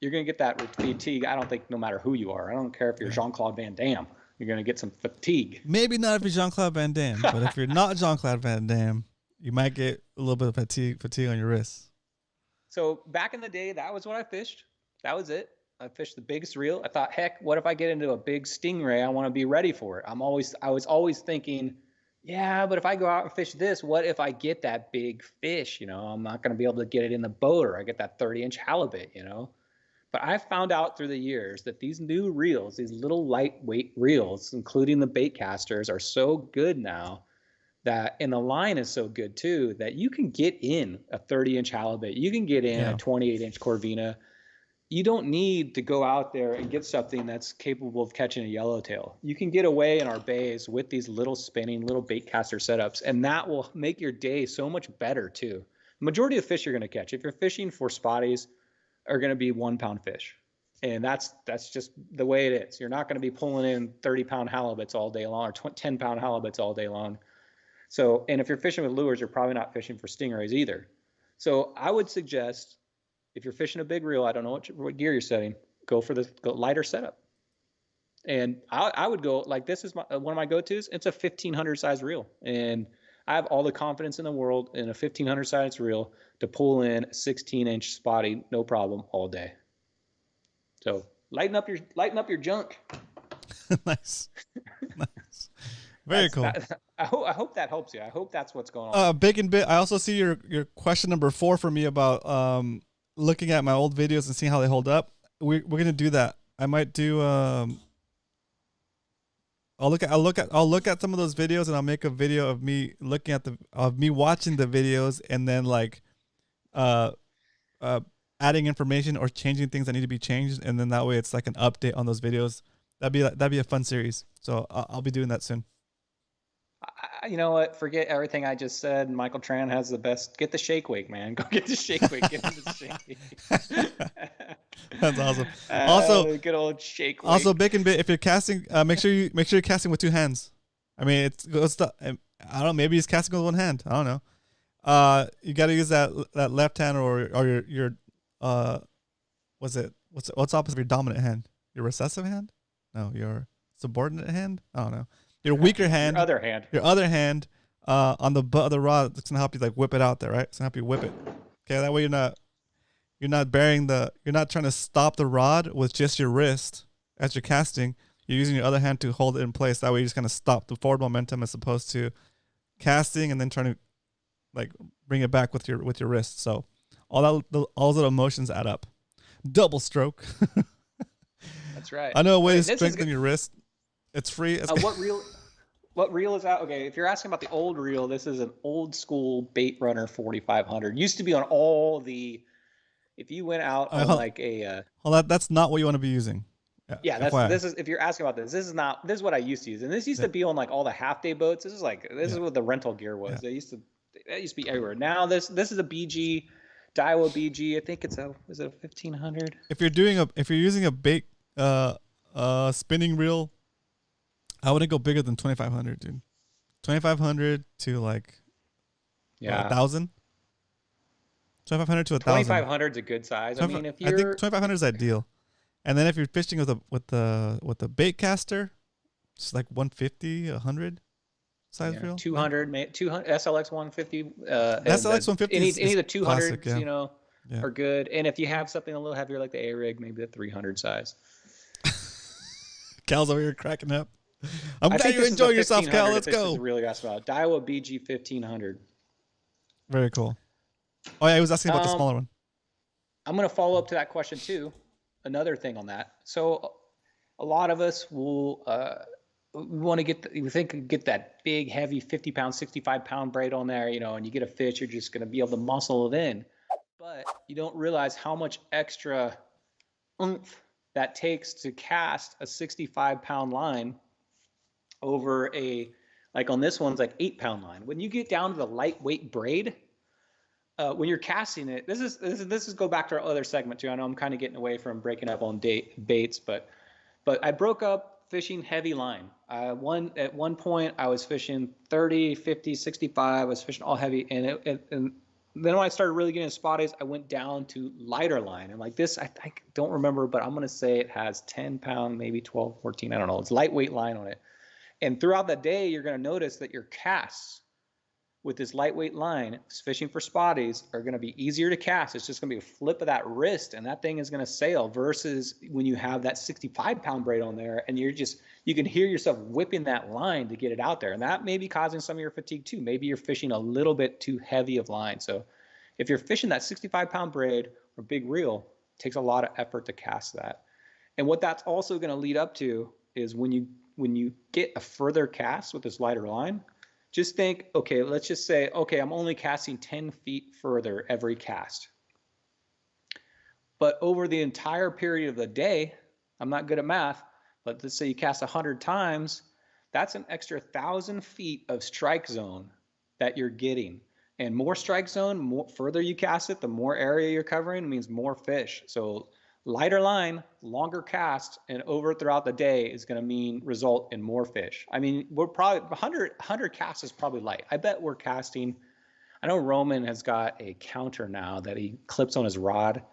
Speaker 3: you're going to get that fatigue. I don't think no matter who you are. I don't care if you're Jean-Claude Van Damme, you're going to get some fatigue.
Speaker 2: Maybe not if you're Jean-Claude Van Damme, but if you're not Jean-Claude Van Damme, you might get a little bit of fatigue on your wrists. So back in the day, that was what I fished. That was it. I fished the biggest reel. I thought, heck, what if I get into a big stingray? I want to be ready for it. I was always thinking, yeah, but if I go out and fish this, what if I get that big fish? I'm not going to be able to get it in the boat, or I get that 30-inch halibut, But I found out through the years that these new reels, these little lightweight reels, including the bait casters, are so good now and the line is so good too, that you can get in a 30-inch halibut. You can get in a 28-inch Corvina. You don't need to go out there and get something that's capable of catching a yellowtail. You can get away in our bays with these little spinning, little bait caster setups, and that will make your day so much better too. The majority of fish you're going to catch, if you're fishing for spotties, are going to be 1-pound fish. And that's just the way it is. You're not going to be pulling in 30-pound halibuts all day long, or 10-pound halibuts all day long. So, and if you're fishing with lures, you're probably not fishing for stingrays either. So I would suggest, if you're fishing a big reel, I don't know what gear you're setting, go for the lighter setup. And I would go, like, this is one of my go-tos. It's a 1,500 size reel. And I have all the confidence in the world in a 1,500 size reel to pull in a 16-inch spotty, no problem, all day. So
Speaker 3: lighten up your junk.
Speaker 2: Nice. Nice. Very cool.
Speaker 3: I hope that helps you. I hope that's what's going on.
Speaker 2: Bacon Bit, I also see your question number 4 for me about looking at my old videos and seeing how they hold up. We're gonna do that. I might do I'll look at some of those videos, and I'll make a video of me looking at me watching the videos, and then like adding information or changing things that need to be changed, and then that way it's like an update on those videos. That'd be a fun series. So I'll be doing that soon.
Speaker 3: You know what? Forget everything I just said. Michael Tran has the best. Get the shake weight, man. Go get the shake weight. Get him the shake.
Speaker 2: That's awesome. Also,
Speaker 3: good old shake weight.
Speaker 2: Also, Bacon Bit, if you're casting, make sure you're casting with 2 hands. I mean, I don't know. Maybe he's casting with 1 hand. I don't know. You got to use that left hand or your what's opposite of your dominant hand? Your recessive hand? No, your subordinate hand. I don't know. Your weaker hand. Your other hand. On the butt of the rod. It's gonna help you like whip it out there, right? It's gonna help you whip it. Okay, that way you're not trying to stop the rod with just your wrist as you're casting. You're using your other hand to hold it in place. That way you're just gonna stop the forward momentum as opposed to casting and then trying to like bring it back with your wrist. So all those little motions add up. Double stroke.
Speaker 3: That's right.
Speaker 2: I know a way to strengthen your wrist. It's free.
Speaker 3: What reel is out? Okay, if you're asking about the old reel, this is an old school Bait Runner 4500. Used to be on all the. If you went out on like a.
Speaker 2: Well, that's not what you want to be using.
Speaker 3: Yeah, this is if you're asking about this. This is what I used to use, and this used to be on like all the half day boats. This is what the rental gear was. That used to be everywhere. Now this is a BG, Daiwa BG. I think is it a 1500?
Speaker 2: If you're using a bait spinning reel, I wouldn't go bigger than 2,500, dude. 2,500 to like 1,000. 2,500 to 1,000.
Speaker 3: 2,500 is a good size. I mean, I think
Speaker 2: 2,500 is ideal. And then if you're fishing with the bait caster, it's like 150, 100 size reel. 200
Speaker 3: SLX 150.
Speaker 2: SLX 150.
Speaker 3: Any of the 200s,
Speaker 2: classic,
Speaker 3: are good. And if you have something a little heavier like the A rig, maybe the 300 size.
Speaker 2: Cal's over here cracking up. I'm glad you enjoy yourself, Cal. Let's go.
Speaker 3: Really asked about Daiwa BG 1500.
Speaker 2: Very cool. Oh yeah, he was asking about the smaller one.
Speaker 3: I'm gonna follow up to that question too. Another thing on that. So, a lot of us will we want to get that big, heavy 50-pound, 65-pound braid on there, and you get a fish, you're just gonna be able to muscle it in, but you don't realize how much extra oomph that takes to cast a 65-pound line over like on this one's like 8-pound line. When you get down to the lightweight braid, when you're casting it, this is go back to our other segment too. I know I'm kind of getting away from breaking up on baits, but I broke up fishing heavy line. At one point I was fishing 30, 50, 65. I was fishing all heavy, and then when I started really getting spotties, I went down to lighter line. And like this, I don't remember, but I'm going to say it has 10 pound, maybe 12, 14. I don't know. It's lightweight line on it. And throughout the day, you're going to notice that your casts with this lightweight line, fishing for spotties, are going to be easier to cast. It's just going to be a flip of that wrist, and that thing is going to sail, versus when you have that 65-pound braid on there, and you can hear yourself whipping that line to get it out there. And that may be causing some of your fatigue too. Maybe you're fishing a little bit too heavy of line. So if you're fishing that 65-pound braid or big reel, it takes a lot of effort to cast that. And what that's also going to lead up to is when you get a further cast with this lighter line, just think, okay, let's just say, okay, I'm only casting 10 feet further every cast. But over the entire period of the day, I'm not good at math, but let's say you cast 100 times, that's an extra 1,000 feet of strike zone that you're getting. And more strike zone, more further you cast it, the more area you're covering means more fish. So lighter line, longer cast, and over throughout the day is going to result in more fish. I mean, we're probably 100 casts is probably light. I bet we're casting. I know Roman has got a counter now that he clips on his rod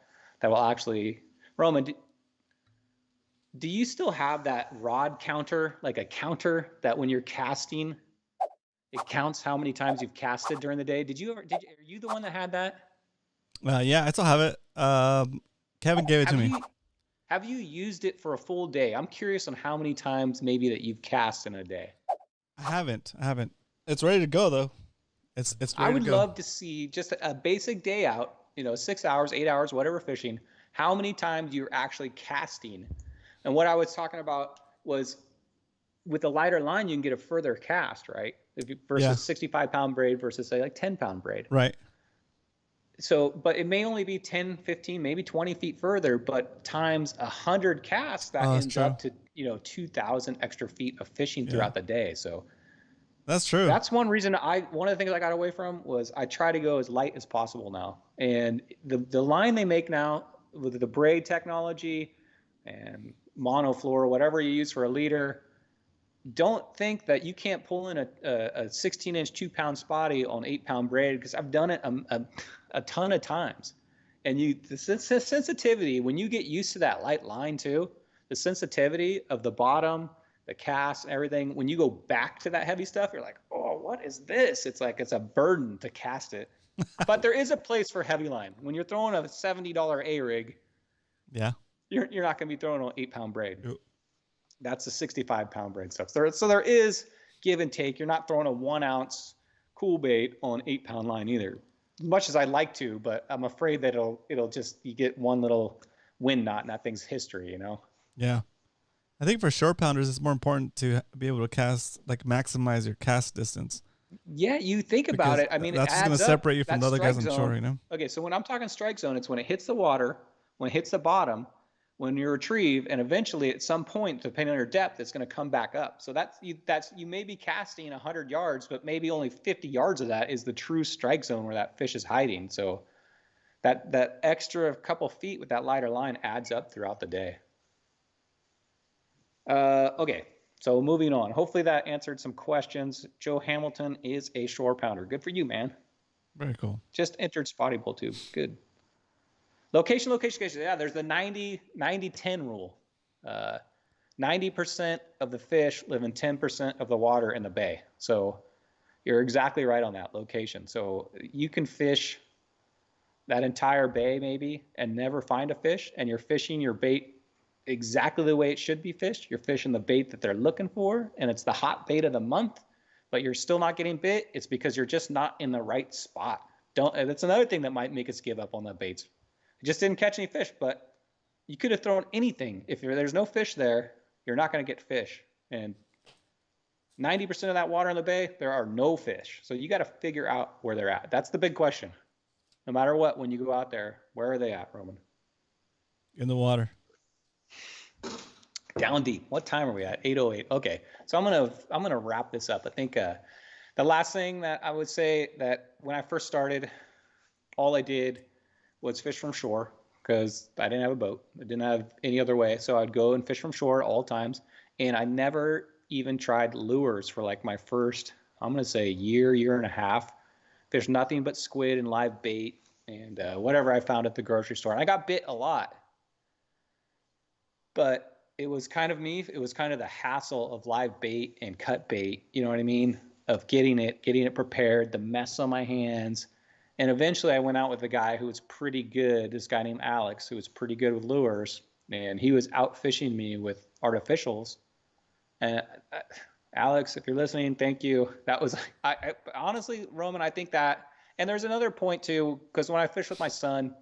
Speaker 3: that will actually. Roman, do you still have that rod counter, like a counter that when you're casting, it counts how many times you've casted during the day? Are you the one that had that?
Speaker 2: Yeah, I still have it. Kevin gave it to me.
Speaker 3: have you used it for a full day? I'm curious on how many times maybe that you've cast in a day.
Speaker 2: I haven't. It's ready to go though. It's ready
Speaker 3: I would
Speaker 2: to go.
Speaker 3: love to see just a basic day out, 6 hours, 8 hours, whatever fishing, how many times you're actually casting. And what I was talking about was with a lighter line, you can get a further cast, right? Versus 65-pound braid versus say like 10-pound braid.
Speaker 2: Right.
Speaker 3: So, but it may only be 10, 15, maybe 20 feet further, but times 100 casts, that ends up to, 2,000 extra feet of fishing throughout the day. So
Speaker 2: that's true.
Speaker 3: That's one reason one of the things I got away from was I try to go as light as possible now. And the line they make now with the braid technology and monofloor, whatever you use for a leader, don't think that you can't pull in a 16-inch 2-pound spotty on 8-pound braid, because I've done it a ton of times. And the sensitivity, when you get used to that light line too, the sensitivity of the bottom, the cast, everything, when you go back to that heavy stuff, you're like, oh, what is this? It's like it's a burden to cast it. But there is a place for heavy line. When you're throwing a $70 A rig, you're not going to be throwing on 8-pound braid.
Speaker 2: Yep.
Speaker 3: That's the 65-pound braid stuff. So there is give and take. You're not throwing a 1-ounce cool bait on 8-pound line either. As much as I'd like to, but I'm afraid that it'll just, you get one little wind knot and that thing's history,
Speaker 2: Yeah. I think for short pounders, it's more important to be able to cast, like maximize your cast distance.
Speaker 3: Yeah, you think about it. I mean,
Speaker 2: that's going to separate you from the other guys on shore,
Speaker 3: Okay, so when I'm talking strike zone, it's when it hits the water, when it hits the bottom, when you retrieve, and eventually at some point, depending on your depth, it's going to come back up. So you may be casting 100 yards, but maybe only 50 yards of that is the true strike zone where that fish is hiding. So that extra couple feet with that lighter line adds up throughout the day. Okay, so moving on. Hopefully that answered some questions. Joe Hamilton is a shore pounder. Good for you, man.
Speaker 2: Very cool.
Speaker 3: Just entered Spotty Bowl too. Good. Location. Yeah, there's the 90-10 rule. 90% of the fish live in 10% of the water in the bay. So you're exactly right on that location. So you can fish that entire bay maybe and never find a fish, and you're fishing your bait exactly the way it should be fished. You're fishing the bait that they're looking for, and it's the hot bait of the month, but you're still not getting bit. It's because you're just not in the right spot. That's another thing that might make us give up on the baits. I just didn't catch any fish, but you could have thrown anything. If there's no fish there, you're not going to get fish. And 90% of that water in the bay, there are no fish. So you got to figure out where they're at. That's the big question. No matter what, when you go out there, where are they at, Roman?
Speaker 2: In the water.
Speaker 3: Down deep. What time are we at? 8:08. Okay. So I'm gonna wrap this up. I think the last thing that I would say, that when I first started, all I did was fish from shore, because I didn't have a boat. I didn't have any other way. So I'd go and fish from shore all times. And I never even tried lures for like my first, I'm going to say year and a half. There's nothing but squid and live bait and whatever I found at the grocery store. And I got bit a lot. But it was kind of me. It was kind of the hassle of live bait and cut bait. You know what I mean? Of getting it prepared, the mess on my hands. And eventually I went out with a guy who was pretty good, this guy named Alex, who was pretty good with lures. And he was out fishing me with artificials. And Alex, if you're listening, thank you. That was, I honestly, Roman, I think that, and there's another point too, because when I fished with my son,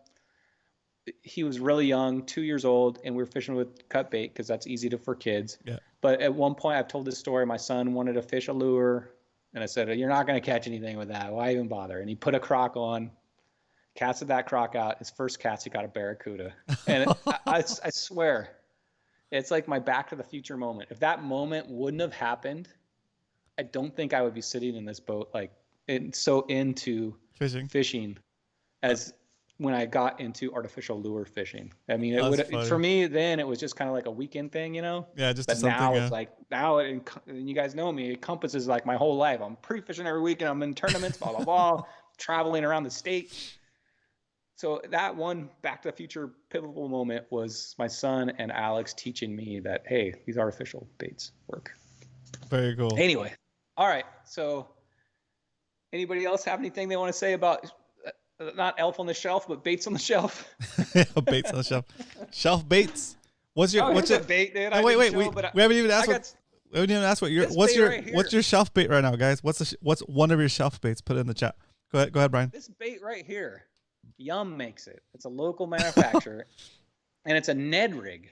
Speaker 3: he was really young, 2 years old, and we were fishing with cut bait because that's easy for kids. Yeah. But at one point, I've told this story. My son wanted to fish a lure, and I said, "You're not going to catch anything with that. Why even bother?" And he put a crock on, casted that crock out. His first cast, he got a barracuda. And I swear, it's like my Back to the Future moment. If that moment wouldn't have happened, I don't think I would be sitting in this boat so into fishing as when I got into artificial lure fishing. I mean, for me then it was just kind of like a weekend thing, Yeah, just. But now it's like and you guys know me, it encompasses like my whole life. I'm pre-fishing every weekend. I'm in tournaments, blah blah blah, traveling around the state. So that one Back to the Future pivotal moment was my son and Alex teaching me that, hey, these artificial baits work.
Speaker 2: Very cool.
Speaker 3: Anyway, all right. So anybody else have anything they want to say about not elf on the shelf, but baits on the shelf?
Speaker 2: Yeah, baits on the shelf. Shelf baits. What's your
Speaker 3: what's your bait, dude?
Speaker 2: Oh, wait. We haven't even asked we haven't even asked what's your shelf bait right now, guys? What's one of your shelf baits? Put it in the chat. Go ahead, Brian.
Speaker 3: This bait right here, Yum makes it. It's a local manufacturer, and it's a Ned Rig.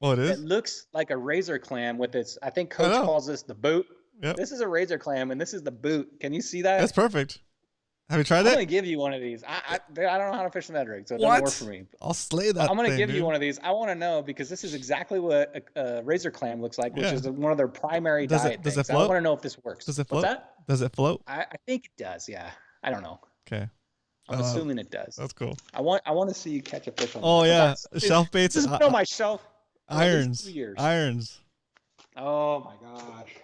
Speaker 2: Oh, it is.
Speaker 3: It looks like a razor clam with its. I think Coach calls this the boot.
Speaker 2: Yep.
Speaker 3: This is a razor clam, and this is the boot. Can you see that?
Speaker 2: That's perfect. Have you tried
Speaker 3: I'm
Speaker 2: it?
Speaker 3: gonna give you one of these. I don't know how to fish a Ned Rig, so it doesn't work for me.
Speaker 2: I'll slay that.
Speaker 3: I'm gonna give you one of these. I want to know because this is exactly what a razor clam looks like, which is one of their primary diet things. I want to know if this works.
Speaker 2: Does it float?
Speaker 3: What's that?
Speaker 2: Does it float?
Speaker 3: I think it does. Yeah. I don't know.
Speaker 2: Okay.
Speaker 3: I'm assuming it does.
Speaker 2: That's cool.
Speaker 3: I want to see you catch a fish on.
Speaker 2: Oh yeah, shelf baits.
Speaker 3: This has been on my shelf.
Speaker 2: Irons.
Speaker 3: 2 years.
Speaker 2: Irons.
Speaker 3: Oh my gosh.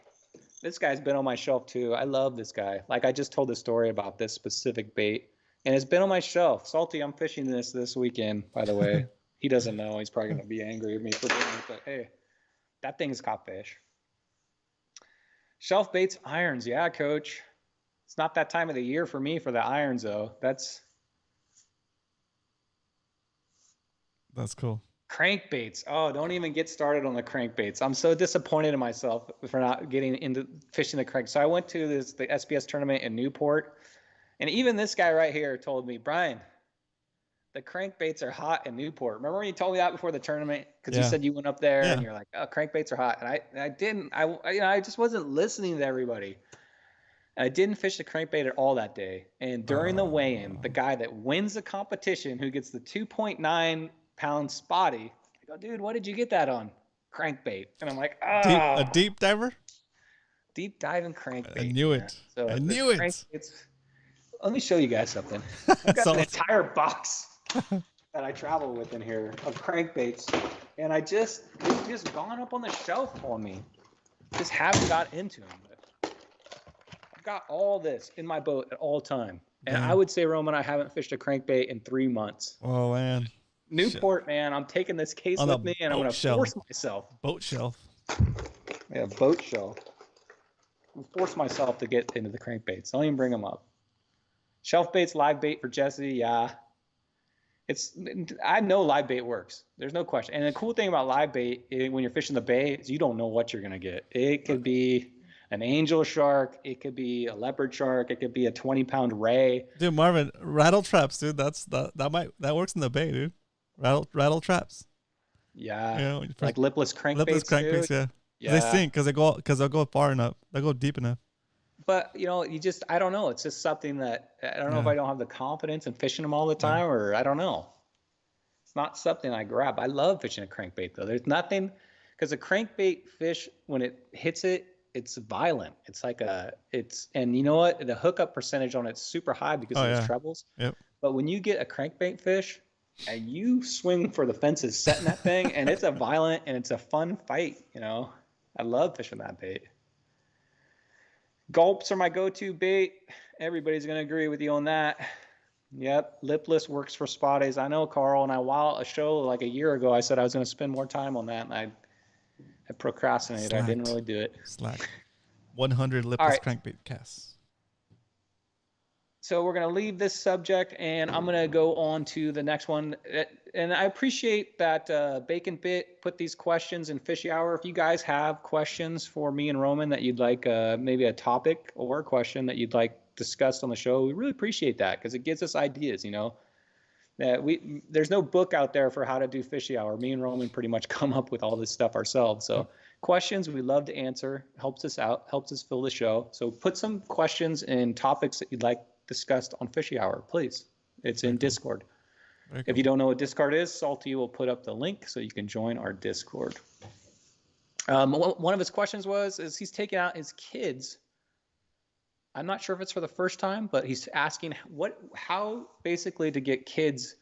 Speaker 3: This guy's been on my shelf too. I love this guy. Like I just told the story about this specific bait, and it's been on my shelf. Salty, I'm fishing this weekend, by the way. He doesn't know. He's probably gonna be angry at me for doing it, but hey, that thing's caught fish. Shelf baits, irons. Yeah, Coach. It's not that time of the year for me for the irons though. That's
Speaker 2: cool.
Speaker 3: Crankbaits. Oh, don't even get started on the crankbaits. I'm so disappointed in myself for not getting into fishing the crank. So I went to the SBS tournament in Newport, and even this guy right here told me, Brian, the crankbaits are hot in Newport. Remember when you told me that before the tournament? Because you said you went up there and you're like, oh, crankbaits are hot. And I didn't. I just wasn't listening to everybody. I didn't fish the crankbait at all that day. And during the weigh-in, the guy that wins the competition, who gets the 2.9 pound spotty, I go, dude, what did you get that on? Crankbait. And I'm like,
Speaker 2: a deep diver?
Speaker 3: Deep diving crankbait.
Speaker 2: I knew it.
Speaker 3: So
Speaker 2: I knew it.
Speaker 3: Let me show you guys something. I've got an entire box that I travel with in here of crankbaits. And it's just gone up on the shelf on me. Just haven't got into them. I've got all this in my boat at all time. And I would say, Roman, I haven't fished a crankbait in 3 months.
Speaker 2: Oh, man.
Speaker 3: Newport, man, I'm taking this case with me, and I'm going to force myself.
Speaker 2: Boat shelf.
Speaker 3: Yeah, boat shelf. I'm force myself to get into the crankbaits. Don't even bring them up. Shelf baits, live bait for Jesse, yeah. I know live bait works. There's no question. And the cool thing about live bait when you're fishing the bay is you don't know what you're going to get. It could be an angel shark. It could be a leopard shark. It could be a 20-pound ray.
Speaker 2: Dude, Marvin, rattle traps, dude. That works in the bay, dude. Rattle traps.
Speaker 3: Yeah.
Speaker 2: You know,
Speaker 3: like lipless crankbaits.
Speaker 2: Lipless crankbaits, yeah. They sink because they'll go far enough. They'll go deep enough.
Speaker 3: But I don't know. It's just something that I don't know if I don't have the confidence in fishing them all the time, or I don't know. It's not something I grab. I love fishing a crankbait though. There's nothing, because a crankbait fish, when it hits it, it's violent. It's like and you know what? The hookup percentage on it's super high because of its trebles.
Speaker 2: Yep.
Speaker 3: But when you get a crankbait fish and you swing for the fences setting that thing, and it's a violent and it's a fun fight, I love fishing that bait. Gulps are my go-to bait. Everybody's going to agree with you on that. Yep, lipless works for spotties. I know, Carl, and while a show like a year ago, I said I was going to spend more time on that, and I procrastinated. I didn't really do it.
Speaker 2: Slack. 100 lipless crankbait casts.
Speaker 3: So we're going to leave this subject, and I'm going to go on to the next one. And I appreciate that Bacon Bit put these questions in Fishy Hour. If you guys have questions for me and Roman that you'd like, maybe a topic or a question that you'd like discussed on the show, we really appreciate that because it gives us ideas, There's no book out there for how to do Fishy Hour. Me and Roman pretty much come up with all this stuff ourselves. So questions we love to answer, helps us out, helps us fill the show. So put some questions and topics that you'd like discussed on Fishy Hour, please. It's in Discord. If you don't know what Discord is, Salty will put up the link so you can join our Discord. One of his questions is he's taking out his kids. I'm not sure if it's for the first time, but he's asking how basically to get kids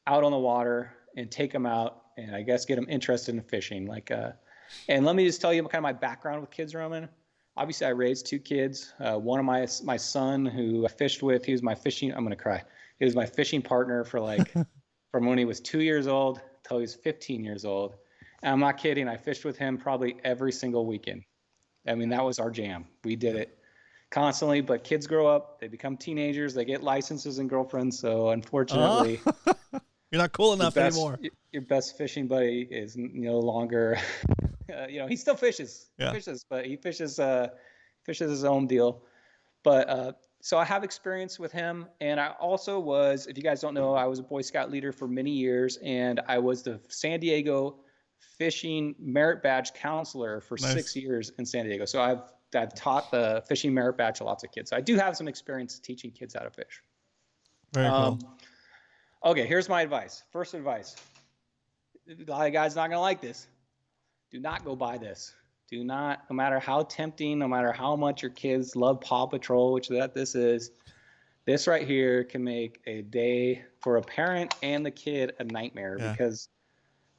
Speaker 3: out on the water and take them out and I guess get them interested in fishing. And let me just tell you kind of my background with kids, Roman. Obviously, I raised 2 kids. One of my son, who I fished with, he was my fishing. I'm gonna cry. He was my fishing partner for from when he was 2 years old till he was 15 years old. And I'm not kidding. I fished with him probably every single weekend. I mean, that was our jam. We did it constantly. But kids grow up, they become teenagers, they get licenses and girlfriends. So unfortunately,
Speaker 2: you're not cool enough anymore.
Speaker 3: your best fishing buddy is no longer, he still fishes.
Speaker 2: Yeah.
Speaker 3: He fishes, but he fishes his own deal. But so I have experience with him, and I also was, if you guys don't know, I was a Boy Scout leader for many years, and I was the San Diego fishing merit badge counselor for 6 years in San Diego. So I've taught the fishing merit badge to lots of kids. So I do have some experience teaching kids how to fish.
Speaker 2: Very cool.
Speaker 3: Okay, here's my advice. First advice. A lot of guys not gonna like this. Do not go buy this. Do not, no matter how tempting, no matter how much your kids love Paw Patrol, which this is, this right here can make a day for a parent and the kid a nightmare because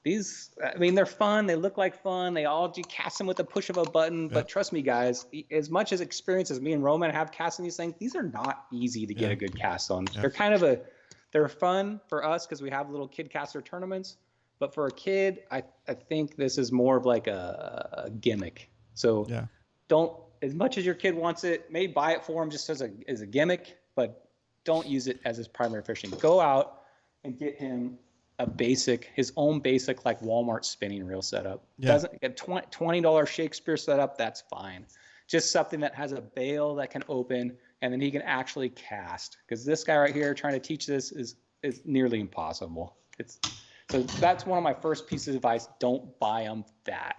Speaker 3: these, I mean, they're fun. They look like fun. You cast them with the push of a button. But trust me, guys, as much as experience as me and Roman have casting these things, these are not easy to get a good cast on. They're they're fun for us because we have little kid caster tournaments. But for a kid, I think this is more of like a gimmick. So don't, as much as your kid wants it, maybe buy it for him just as a gimmick, but don't use it as his primary fishing. Go out and get him his own basic like Walmart spinning reel setup. Doesn't get $20 Shakespeare setup, that's fine. Just something that has a bail that can open and then he can actually cast. Because this guy right here trying to teach this is nearly impossible. So that's one of my first pieces of advice. Don't buy them that.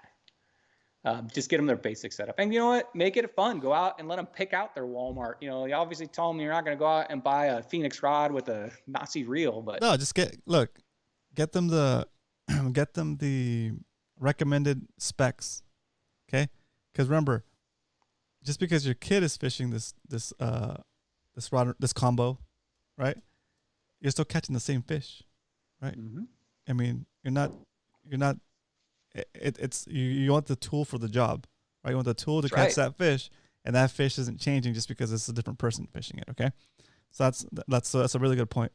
Speaker 3: Just get them their basic setup. And you know what? Make it fun. Go out and let them pick out their Walmart. You obviously tell them you're not going to go out and buy a Phoenix rod with a Nazi reel. But
Speaker 2: no, just get them the recommended specs. Okay? Because remember, just because your kid is fishing this rod, this combo, right? You're still catching the same fish, right? Mm-hmm. I mean, you're not. It's you want the tool for the job, right? You want the tool to catch that fish, and that fish isn't changing just because it's a different person fishing it. Okay, so that's a really good point.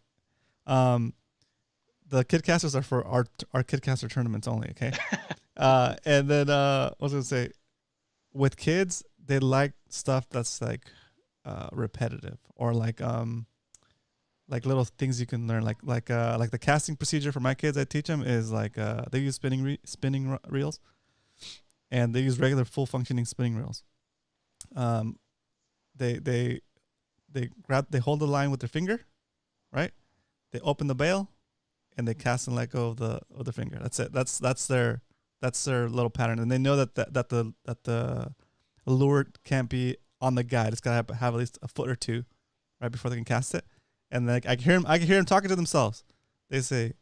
Speaker 2: The kid casters are for our kid caster tournaments only. Okay, and then I was gonna say, with kids, they like stuff that's like repetitive or like little things you can learn, like the casting procedure for my kids. I teach them is like they use spinning reels, and they use regular full functioning spinning reels. They hold the line with their finger, right? They open the bail, and they cast and let go of the finger. That's it. That's their little pattern, and they know that the lure can't be on the guide. It's gotta have at least a foot or two, right, before they can cast it. And then I can hear them talking to themselves. They say,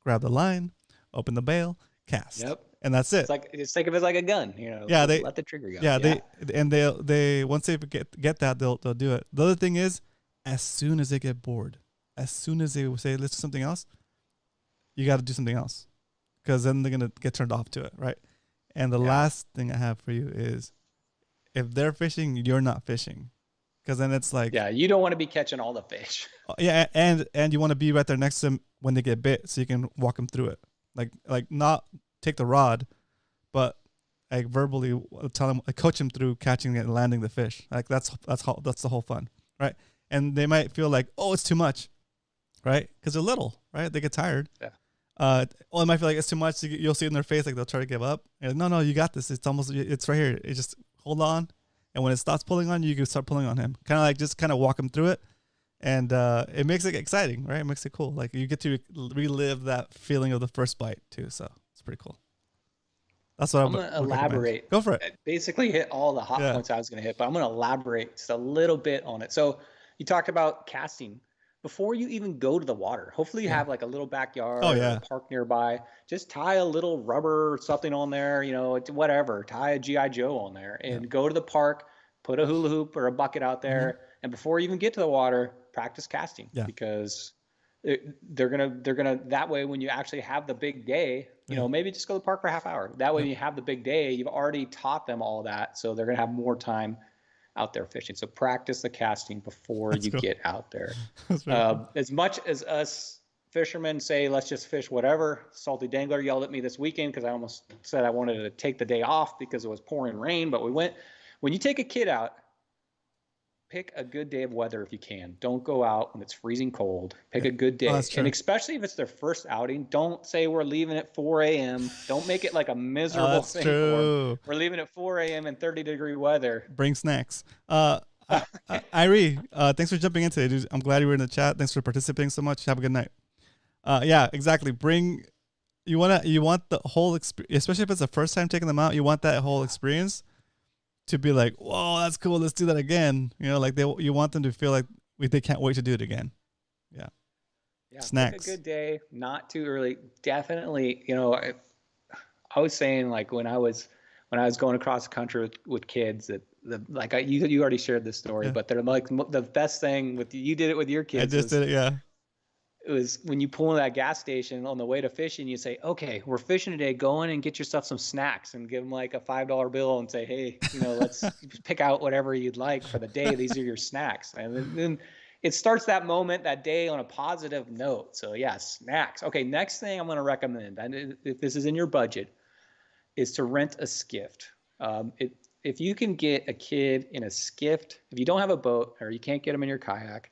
Speaker 2: grab the line, open the bail, cast. Yep. And that's it.
Speaker 3: It's think of it like a gun,
Speaker 2: Yeah, they
Speaker 3: let the trigger go.
Speaker 2: Yeah, they once they get that, they'll do it. The other thing is, as soon as they get bored, as soon as they say let's do something else, you got to do something else, because then they're gonna get turned off to it, right? And the last thing I have for you is, if they're fishing, you're not fishing. Because then it's like,
Speaker 3: you don't want to be catching all the fish.
Speaker 2: Yeah, and you want to be right there next to them when they get bit, so you can walk them through it. Like not take the rod, but like verbally tell them, coach them through catching it and landing the fish. Like that's the whole fun, right? And they might feel like, oh, it's too much, right? Because they're little, right? They get tired. Yeah. Or it might feel like it's too much. So you'll see it in their face, like they'll try to give up. And no, you got this. It's right here. It just hold on. And when it stops pulling on you, you can start pulling on him. Just walk him through it. And it makes it exciting, right? It makes it cool. Like you get to relive that feeling of the first bite too. So it's pretty cool. That's what I'm going to
Speaker 3: elaborate.
Speaker 2: Go for it.
Speaker 3: Basically hit all the hot points I was going to hit, but I'm going to elaborate just a little bit on it. So you talked about casting. Before you even go to the water, hopefully you have like a little backyard or a park nearby. Just tie a little rubber or something on there, whatever. Tie a G.I. Joe on there and go to the park, put a hula hoop or a bucket out there. And before you even get to the water, practice casting because they're gonna that way when you actually have the big day, maybe just go to the park for a half hour. That way when you have the big day, you've already taught them all that. So they're going to have more time out there fishing. So practice the casting before you get out there. As much as us fishermen say, let's just fish whatever. Salty Dangler yelled at me this weekend because I almost said I wanted to take the day off because it was pouring rain, but we went. When you take a kid out, pick a good day of weather if you can. Don't go out when it's freezing cold. Pick a good day.
Speaker 2: that's true.
Speaker 3: And especially if it's their first outing, don't say we're leaving at 4 a.m. Don't make it like a miserable
Speaker 2: That's
Speaker 3: thing.
Speaker 2: true.
Speaker 3: We're leaving at 4 a.m. in 30-degree weather.
Speaker 2: Bring snacks. Irie, thanks for jumping in today, dude. I'm glad you were in the chat. Thanks for participating so much. Have a good night. Yeah, exactly. You want the whole experience, especially if it's the first time taking them out. You want that whole experience to be like, whoa, that's cool. Let's do that again. You know, like you want them to feel like they can't wait to do it again. Yeah.
Speaker 3: Yeah.
Speaker 2: Snacks.
Speaker 3: Pick a good day, not too early. Definitely, you know, I was saying like when I was going across the country with kids that you already shared this story, but they're like the best thing with you did it with your kids.
Speaker 2: I just did it. Yeah.
Speaker 3: It was when you pull in that gas station on the way to fishing, you say, okay, we're fishing today. Go in and get yourself some snacks and give them like a $5 bill and say, hey, you know, let's pick out whatever you'd like for the day. These are your snacks. And then it starts that moment, that day on a positive note. So yeah, snacks. Okay. Next thing I'm going to recommend, and if this is in your budget, is to rent a skiff. If you can get a kid in a skiff, if you don't have a boat or you can't get them in your kayak,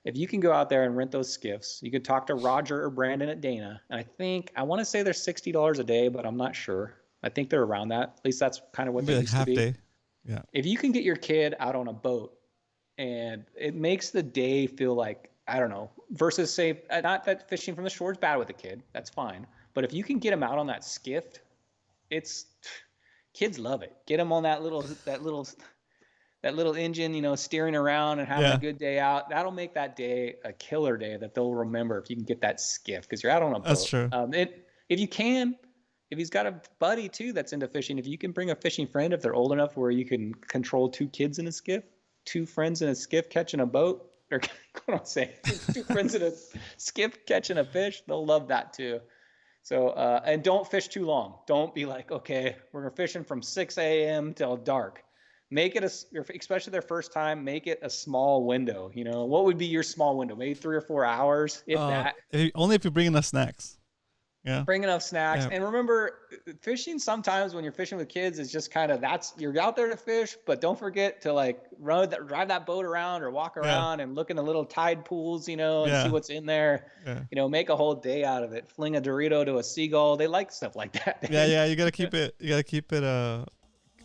Speaker 3: if you can go out there and rent those skiffs, you could talk to Roger or Brandon at Dana. And I want to say they're $60 a day, but I'm not sure. I think they're around that. At least that's kind of what they used to be. Day.
Speaker 2: Yeah.
Speaker 3: If you can get your kid out on a boat and it makes the day feel like, I don't know, versus say, not that fishing from the shore is bad with a kid. That's fine. But if you can get them out on that skiff, kids love it. Get them on that little engine, you know, steering around and having a good day out. That'll make that day a killer day that they'll remember if you can get that skiff because you're out on a boat.
Speaker 2: That's true.
Speaker 3: If he's got a buddy too that's into fishing, if you can bring a fishing friend, if they're old enough where you can control 2 kids in a skiff, 2 friends in a skiff catching a boat, or what am I saying? 2 friends in a skiff catching a fish, they'll love that too. So, and don't fish too long. Don't be like, okay, we're fishing from 6 a.m. till dark. Make it especially their first time, make it a small window. You know, what would be your small window? Maybe 3 or 4 hours, if that.
Speaker 2: Only if you bring enough snacks. Yeah.
Speaker 3: Bring enough snacks. Yeah. And remember, fishing sometimes when you're fishing with kids is just kind of you're out there to fish, but don't forget to like drive that boat around or walk around and look in the little tide pools, you know, and see what's in there. Yeah. You know, make a whole day out of it. Fling a Dorito to a seagull. They like stuff like that.
Speaker 2: Yeah. You gotta keep it.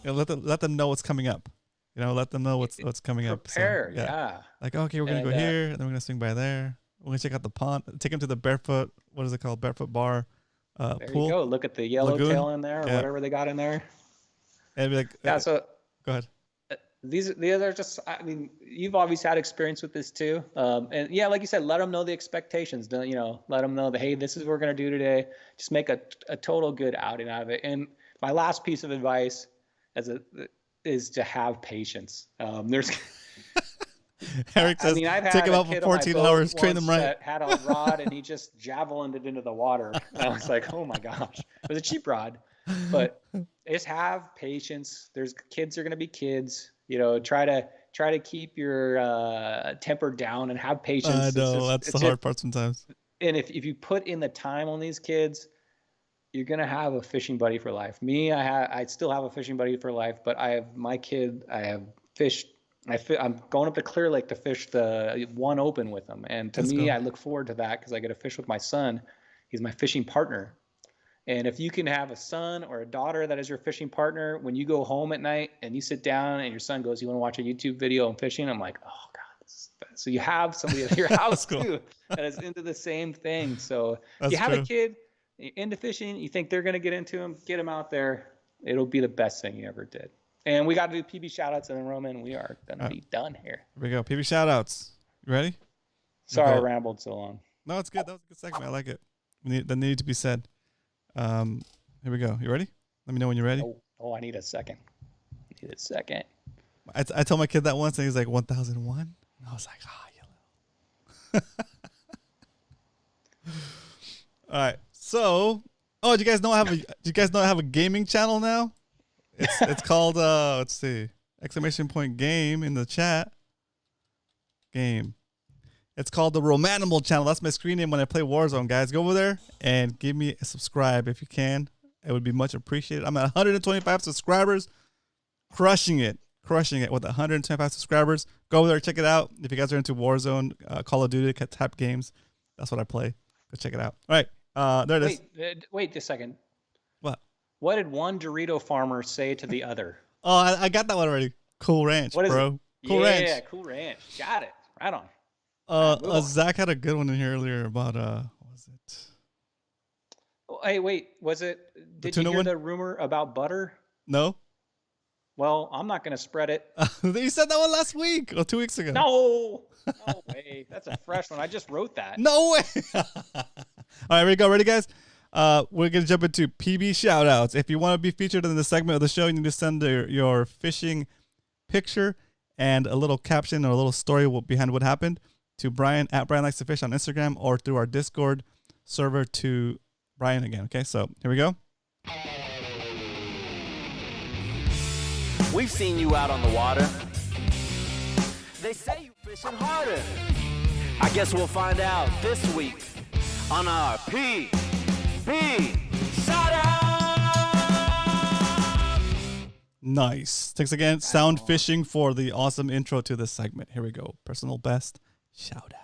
Speaker 2: Let them know what's coming up. You know, let them know what's coming up.
Speaker 3: Prepare, yeah.
Speaker 2: Like, okay, we're gonna go here, and then we're gonna swing by there. We're gonna check out the pond. Take them to the barefoot. What is it called? Barefoot bar.
Speaker 3: There
Speaker 2: pool.
Speaker 3: You go. Look at the yellowtail in there, or whatever they got in there.
Speaker 2: And be like,
Speaker 3: So
Speaker 2: go ahead.
Speaker 3: These are just. I mean, you've always had experience with this too. And yeah, like you said, let them know the expectations. Don't let them know that hey, this is what we're gonna do today. Just make a total good outing out of it. And my last piece of advice is to have patience. There's
Speaker 2: Eric says, take him out for 14 hours, train them right.
Speaker 3: That had a rod and he just javelined it into the water. And I was like, oh my gosh, it was a cheap rod, but just have patience. Kids are going to be kids, you know, try to keep your temper down and have patience.
Speaker 2: I know that's the hard part sometimes.
Speaker 3: And if you put in the time on these kids, you're going to have a fishing buddy for life. Me, I still have a fishing buddy for life, but I have my kid, I have fished. I'm going up to Clear Lake to fish the one open with him. And to me, I look forward to that because I get to fish with my son. He's my fishing partner. And if you can have a son or a daughter that is your fishing partner, when you go home at night and you sit down and your son goes, you want to watch a YouTube video on fishing? I'm like, oh God. So you have somebody at your house too that is into the same thing. So if you have a kid into fishing, you think they're going to get into them, get them out there. It'll be the best thing you ever did. And we got to do PB shout-outs, and then Roman, we are going to be done here.
Speaker 2: Here we go. PB shout-outs. You ready?
Speaker 3: Sorry I rambled so long.
Speaker 2: No, it's good. That was a good segment. I like it. That needed to be said. Here we go. You ready? Let me know when you're ready.
Speaker 3: I need a second.
Speaker 2: I told my kid that once, and he's like, 1001? And I was like, you All right. So, do you guys know I have a gaming channel now? It's called let's see, ! Game in the chat. Game. It's called the Romanimal channel. That's my screen name when I play Warzone, guys. Go over there and give me a subscribe if you can. It would be much appreciated. I'm at 125 subscribers, crushing it. crushing it with 125 subscribers. Go over there, check it out. If you guys are into Warzone, Call of Duty type games, that's what I play. Go check it out. All right, there it is.
Speaker 3: Wait a second.
Speaker 2: What?
Speaker 3: What did one Dorito farmer say to the other?
Speaker 2: Oh, I got that one already. Cool Ranch,
Speaker 3: what is
Speaker 2: bro.
Speaker 3: It?
Speaker 2: Cool Ranch.
Speaker 3: Yeah, Cool Ranch. Got it. Right on.
Speaker 2: Zach had a good one in here earlier about what was it?
Speaker 3: Oh, hey, wait. Was it? Did you hear the rumor about butter?
Speaker 2: No.
Speaker 3: Well, I'm not going to spread it.
Speaker 2: You said that one last week or 2 weeks ago.
Speaker 3: No way. That's a fresh one. I just wrote that.
Speaker 2: No way. All right, here we go. Ready, guys? We're going to jump into PB shout-outs. If you want to be featured in the segment of the show, you need to send your fishing picture and a little caption or a little story behind what happened to Brian at Brian Likes to Fish on Instagram or through our Discord server to Brian again. Okay, so here we go.
Speaker 4: We've seen you out on the water. They say you fishing harder. I guess we'll find out this week on our PB Shout-Out.
Speaker 2: Nice. Thanks again, Sound Fishing, for the awesome intro to this segment. Here we go. Personal best shout-out.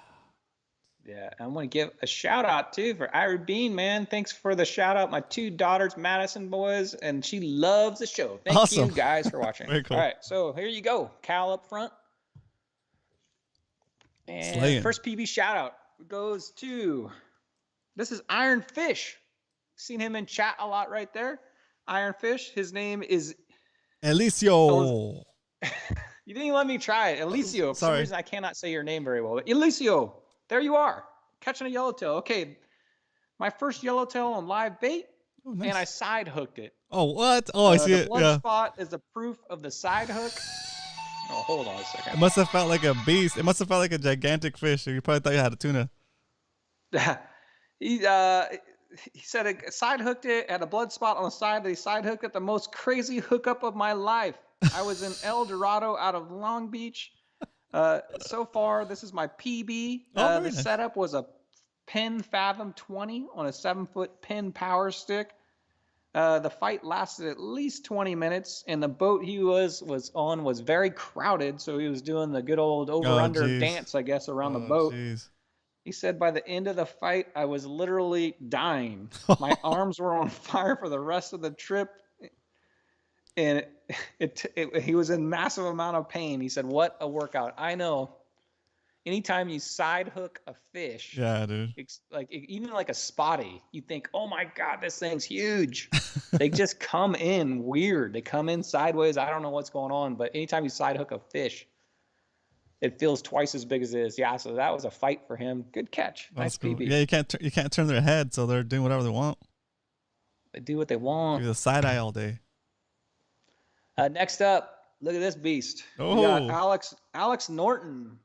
Speaker 3: Yeah, I want to give a shout out too for Ira Bean, man. Thanks for the shout out. My 2 daughters, Madison boys, and she loves the show. Thank you guys for watching.
Speaker 2: Very cool.
Speaker 3: All right, so here you go. Cal up front. And
Speaker 2: Slaying.
Speaker 3: First PB shout out goes to, this is Iron Fish. Seen him in chat a lot right there. Iron Fish. His name is
Speaker 2: Elicio.
Speaker 3: You didn't even let me try it. Elicio. For some
Speaker 2: Sorry.
Speaker 3: reason, I cannot say your name very well. But Elicio. There you are, catching a yellowtail. Okay, my first yellowtail on live bait,
Speaker 2: Nice.
Speaker 3: and I side hooked it.
Speaker 2: Oh, what? Oh, I see
Speaker 3: The
Speaker 2: it.
Speaker 3: blood
Speaker 2: Yeah.
Speaker 3: spot is the proof of the side hook. Oh, hold on a
Speaker 2: It
Speaker 3: second.
Speaker 2: must have felt like a beast. It must have felt like a gigantic fish. You probably thought you had a tuna.
Speaker 3: He said it side hooked it, had a blood spot on the side that he side hooked it. The most crazy hookup of my life. I was in El Dorado out of Long Beach. So far, this is my PB. The
Speaker 2: Very nice.
Speaker 3: setup was a Penn Fathom 20 on a 7-foot Penn power stick. The fight lasted at least 20 minutes, and the boat he was on was very crowded, so he was doing the good old over-under dance, I guess, around the boat.
Speaker 2: Geez.
Speaker 3: He said by the end of the fight, I was literally dying. My arms were on fire for the rest of the trip, and he was in massive amount of pain. He said, "What a workout!" I know. Anytime you side hook a fish,
Speaker 2: Yeah, dude.
Speaker 3: even like a spotty, you think, "Oh my God, this thing's huge." They just come in weird. They come in sideways. I don't know what's going on, but anytime you side hook a fish, it feels twice as big as it is. Yeah, so that was a fight for him. Good catch. Nice
Speaker 2: That's cool.
Speaker 3: PB.
Speaker 2: Yeah, you can't turn their head, so they're doing whatever they want.
Speaker 3: They do what they want.
Speaker 2: Do the side eye all day.
Speaker 3: Next up, look at this beast.
Speaker 2: Oh.
Speaker 3: We got Alex Norton,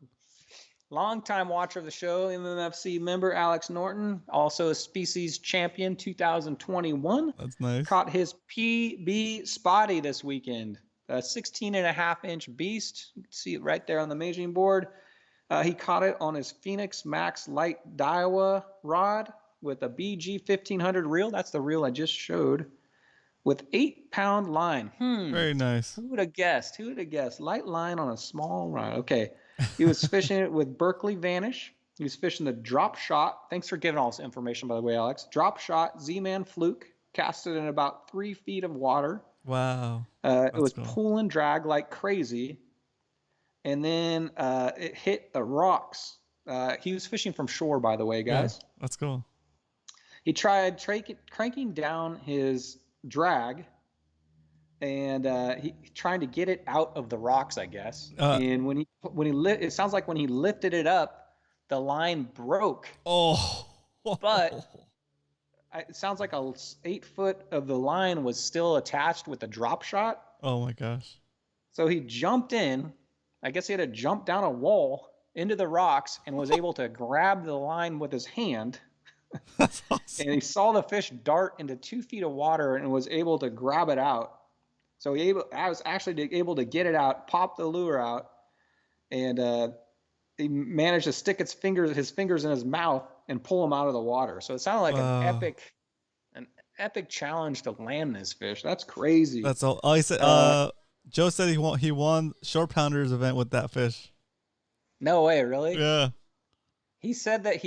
Speaker 3: longtime watcher of the show, MMFC member Alex Norton, also a species champion 2021.
Speaker 2: That's nice.
Speaker 3: Caught his PB spotty this weekend, a 16.5-inch beast. You can see it right there on the measuring board. He caught it on his Phoenix Max Light Daiwa rod with a BG 1500 reel. That's the reel I just showed. With 8-pound line.
Speaker 2: Very nice.
Speaker 3: Who would have guessed? Who would have guessed? Light line on a small rod. Okay. He was fishing it with Berkeley Vanish. He was fishing the drop shot. Thanks for giving all this information, by the way, Alex. Drop shot, Z-Man fluke. Casted in about 3 feet of water.
Speaker 2: Wow.
Speaker 3: It was
Speaker 2: cool.
Speaker 3: pull and drag like crazy. And then it hit the rocks. He was fishing from shore, by the way, guys.
Speaker 2: Yeah, that's cool.
Speaker 3: He tried cranking down his drag, and he trying to get it out of the rocks, I guess. And when he it sounds like when he lifted it up, the line broke.
Speaker 2: Oh.
Speaker 3: But it sounds like 8 foot of the line was still attached with the drop shot.
Speaker 2: Oh my gosh.
Speaker 3: So he jumped in. I guess he had to jump down a wall into the rocks and was able to grab the line with his hand.
Speaker 2: That's awesome.
Speaker 3: And he saw the fish dart into 2 feet of water and was able to grab it out. So I was actually able to get it out, pop the lure out, and he managed to stick his fingers in his mouth and pull him out of the water. So it sounded like an epic challenge to land this fish. That's crazy.
Speaker 2: That's all. Oh, he said. Joe said he won Short Pounders event with that fish.
Speaker 3: No way, really?
Speaker 2: Yeah.
Speaker 3: He said that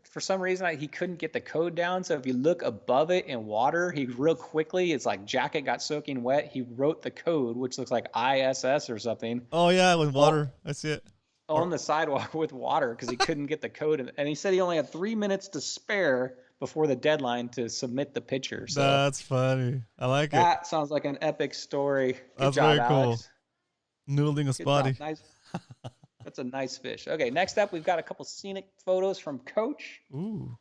Speaker 3: for some reason, he couldn't get the code down. So if you look above it in water, he real quickly, it's like jacket got soaking wet. He wrote the code, which looks like ISS or something.
Speaker 2: Oh yeah, with water. I see it.
Speaker 3: On the sidewalk with water because he couldn't get the code. And he said he only had 3 minutes to spare before the deadline to submit the picture. So
Speaker 2: that's funny. I like it.
Speaker 3: That sounds like an epic story. Good
Speaker 2: That's
Speaker 3: job,
Speaker 2: very cool.
Speaker 3: Alex.
Speaker 2: Noodling a spotty.
Speaker 3: Nice. That's a nice fish. Okay, next up, we've got a couple scenic photos from Coach.
Speaker 2: Ooh.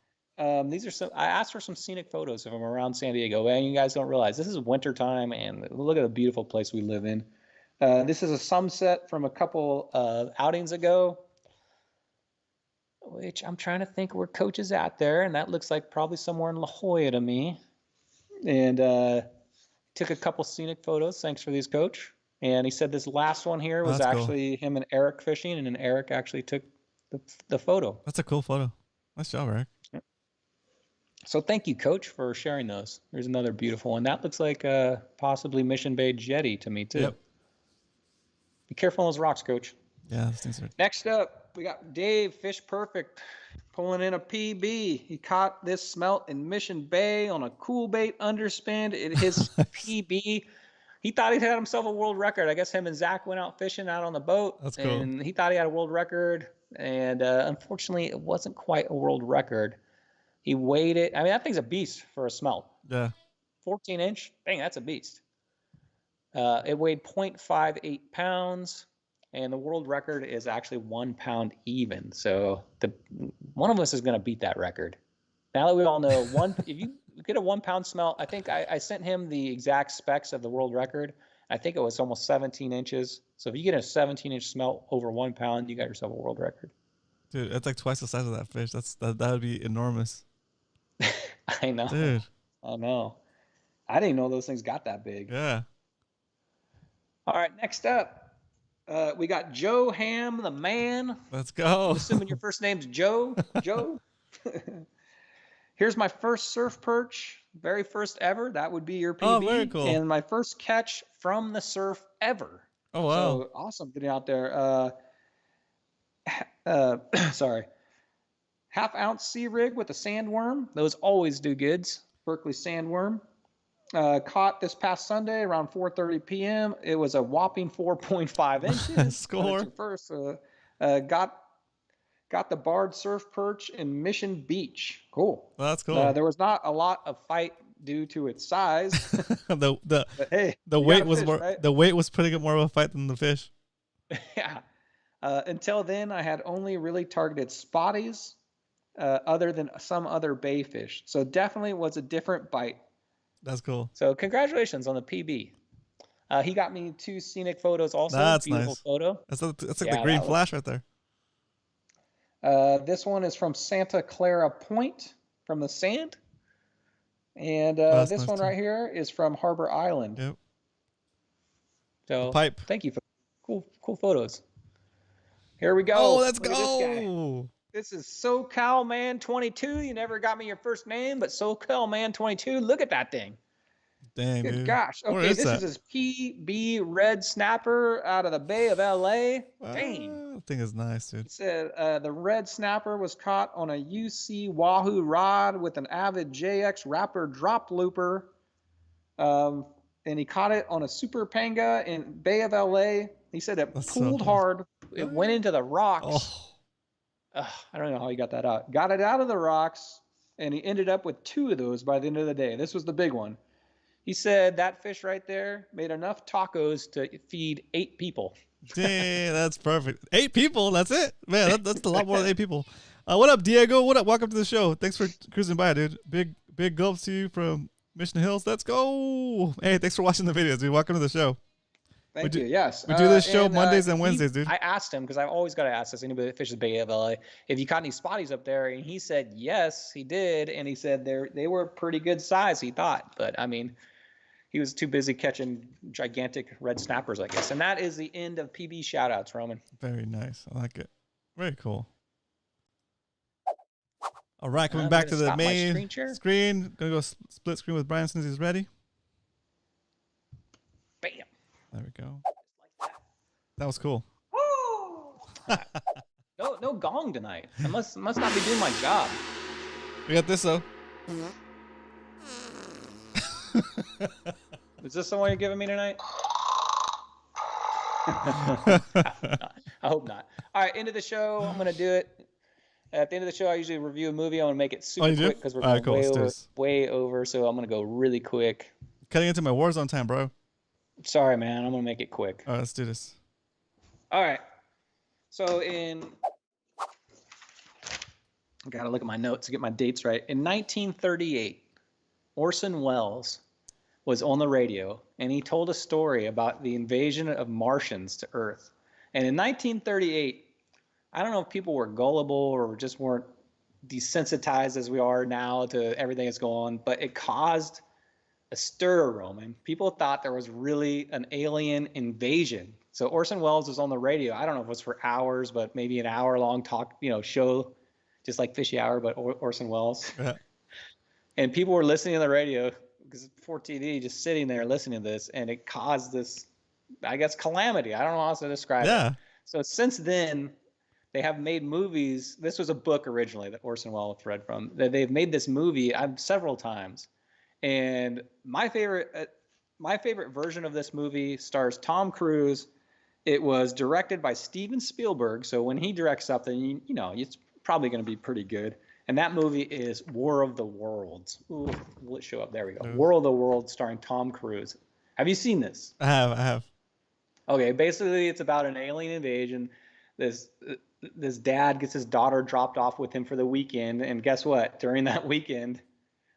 Speaker 3: These are some. I asked for some scenic photos of him around San Diego. Man, you guys don't realize this is wintertime, and look at the beautiful place we live in. This is a sunset from a couple outings ago, which I'm trying to think where Coach is at there, and that looks like probably somewhere in La Jolla to me. And took a couple scenic photos. Thanks for these, Coach. And he said this last one here was
Speaker 2: That's
Speaker 3: actually him and Eric fishing, and then Eric actually took the photo.
Speaker 2: That's a cool photo. Nice job, Eric.
Speaker 3: So thank you, Coach, for sharing those. There's another beautiful one. That looks like possibly Mission Bay Jetty to me, too.
Speaker 2: Yep.
Speaker 3: Be careful on those rocks, Coach.
Speaker 2: Yeah, those things are.
Speaker 3: Next up, we got Dave, Fish Perfect, pulling in a PB. He caught this smelt in Mission Bay on a cool bait underspin. His PB. He thought he'd had himself a world record. I guess him and Zach went out fishing out on the boat.
Speaker 2: That's cool.
Speaker 3: And he thought he had a world record. And unfortunately, it wasn't quite a world record. He weighed it. I mean, that thing's a beast for a smelt.
Speaker 2: Yeah.
Speaker 3: 14-inch. Dang, that's a beast. It weighed 0.58 pounds. And the world record is actually 1 pound even. So one of us is going to beat that record. Now that we all know, if you get a 1 pound smelt, I think I sent him the exact specs of the world record. I think it was almost 17 inches. So if you get a 17-inch smelt over 1 pound, you got yourself a world record.
Speaker 2: Dude, that's like twice the size of that fish. That would be enormous.
Speaker 3: I know.
Speaker 2: Dude.
Speaker 3: I know. I didn't know those things got that big.
Speaker 2: Yeah.
Speaker 3: All right, next up, we got Joe Ham, the man.
Speaker 2: Let's go.
Speaker 3: I'm assuming your first name's Joe. Joe. Here's my first surf perch, very first ever. That would be your PB.
Speaker 2: Oh, very cool.
Speaker 3: And my first catch from the surf ever.
Speaker 2: Oh, wow.
Speaker 3: So awesome getting out there. Sorry. 1/2 ounce sea rig with a sandworm. Those always do goods. Berkeley sandworm. Caught this past Sunday around 4:30 p.m. It was a whopping 4.5 inches.
Speaker 2: Score.
Speaker 3: First, got the barred surf perch in Mission Beach. Cool.
Speaker 2: Well, that's cool.
Speaker 3: There was not a lot of fight due to its size.
Speaker 2: the
Speaker 3: hey,
Speaker 2: weight was
Speaker 3: fish,
Speaker 2: more.
Speaker 3: right?
Speaker 2: The weight was putting up more of a fight than the fish.
Speaker 3: Yeah. Until then, I had only really targeted spotties, other than some other bay fish. So definitely was a different bite.
Speaker 2: That's cool.
Speaker 3: So congratulations on the PB. He got me 2 scenic photos also.
Speaker 2: That's
Speaker 3: beautiful
Speaker 2: nice.
Speaker 3: photo.
Speaker 2: That's like the green flash right there.
Speaker 3: This one is from Santa Clara Point from the sand. And this
Speaker 2: nice
Speaker 3: one
Speaker 2: too.
Speaker 3: right here is from Harbor Island.
Speaker 2: Yep.
Speaker 3: So
Speaker 2: The pipe.
Speaker 3: thank you for cool photos. Here we go.
Speaker 2: Oh, let's
Speaker 3: Look at this guy.
Speaker 2: go.
Speaker 3: This is SoCal Man 22. You never got me your first name, but SoCal Man 22. Look at that thing.
Speaker 2: Dang,
Speaker 3: Good
Speaker 2: dude.
Speaker 3: gosh.
Speaker 2: Where
Speaker 3: Okay,
Speaker 2: is
Speaker 3: this
Speaker 2: that?
Speaker 3: is his PB red snapper out of the Bay of LA. Dang.
Speaker 2: That thing is nice, dude.
Speaker 3: He said the red snapper was caught on a UC Wahoo rod with an Avid JX Raptor drop looper. And he caught it on a Super Panga in Bay of LA. He said it
Speaker 2: That's so
Speaker 3: pulled
Speaker 2: cool.
Speaker 3: hard. It went into the rocks.
Speaker 2: Oh,
Speaker 3: I don't know how he got that out. Got it out of the rocks, and he ended up with 2 of those by the end of the day. This was the big one. He said that fish right there made enough tacos to feed 8 people.
Speaker 2: dang, that's perfect. 8 people, that's it. Man, that's a lot more than 8 people. What up, Diego? What up? Welcome to the show. Thanks for cruising by, dude. Big gulps to you from Mission Hills. Let's go. Hey, thanks for watching the videos, dude. Welcome to the show.
Speaker 3: Thank you. Yes.
Speaker 2: We do this show Mondays and Wednesdays, dude.
Speaker 3: I asked him, because I've always got to ask this, anybody that fishes Bay of LA, if you caught any spotties up there, and he said yes, he did, and he said they were pretty good size, he thought. But, I mean, he was too busy catching gigantic red snappers, I guess. And that is the end of PB shoutouts, Roman.
Speaker 2: Very nice. I like it. Very cool. All right, coming
Speaker 3: I'm
Speaker 2: back
Speaker 3: gonna
Speaker 2: to the
Speaker 3: stop my
Speaker 2: main
Speaker 3: screen share.
Speaker 2: screen. Gonna go split screen with Brian as soon as he's ready.
Speaker 3: Bam.
Speaker 2: There we go. That was cool.
Speaker 3: Woo! No gong tonight. I must not be doing my job.
Speaker 2: We got this though.
Speaker 3: Is this the one you're giving me tonight? I hope not. All right, end of the show. I'm gonna do it. At the end of the show, I usually review a movie. I'm gonna make it super quick because we're going way over. So I'm gonna go really quick.
Speaker 2: Cutting into my Warzone time, bro.
Speaker 3: Sorry, man. I'm gonna make it quick.
Speaker 2: All right, let's do this.
Speaker 3: All right. So I gotta look at my notes to get my dates right. In 1938, Orson Welles was on the radio, and he told a story about the invasion of Martians to Earth. And in 1938, I don't know if people were gullible or just weren't desensitized as we are now to everything that's going on, but it caused a stir, Roman. People thought there was really an alien invasion. So Orson Welles was on the radio. I don't know if it was for hours, but maybe an hour-long talk, show, just like Fishy Hour, but Orson Welles. Yeah. And people were listening to the radio because before TV, just sitting there listening to this, and it caused this, I guess, calamity. I don't know how else to describe it. So since then, they have made movies. This was a book originally that Orson Welles read from. They've made this movie several times, and my favorite version of this movie stars Tom Cruise. It was directed by Steven Spielberg. So when he directs something, it's probably going to be pretty good. And that movie is War of the Worlds. Ooh, will it show up? There we go. War of the Worlds starring Tom Cruise. Have you seen this?
Speaker 2: I have. Okay,
Speaker 3: basically it's about an alien invasion. This dad gets his daughter dropped off with him for the weekend. And guess what? During that weekend,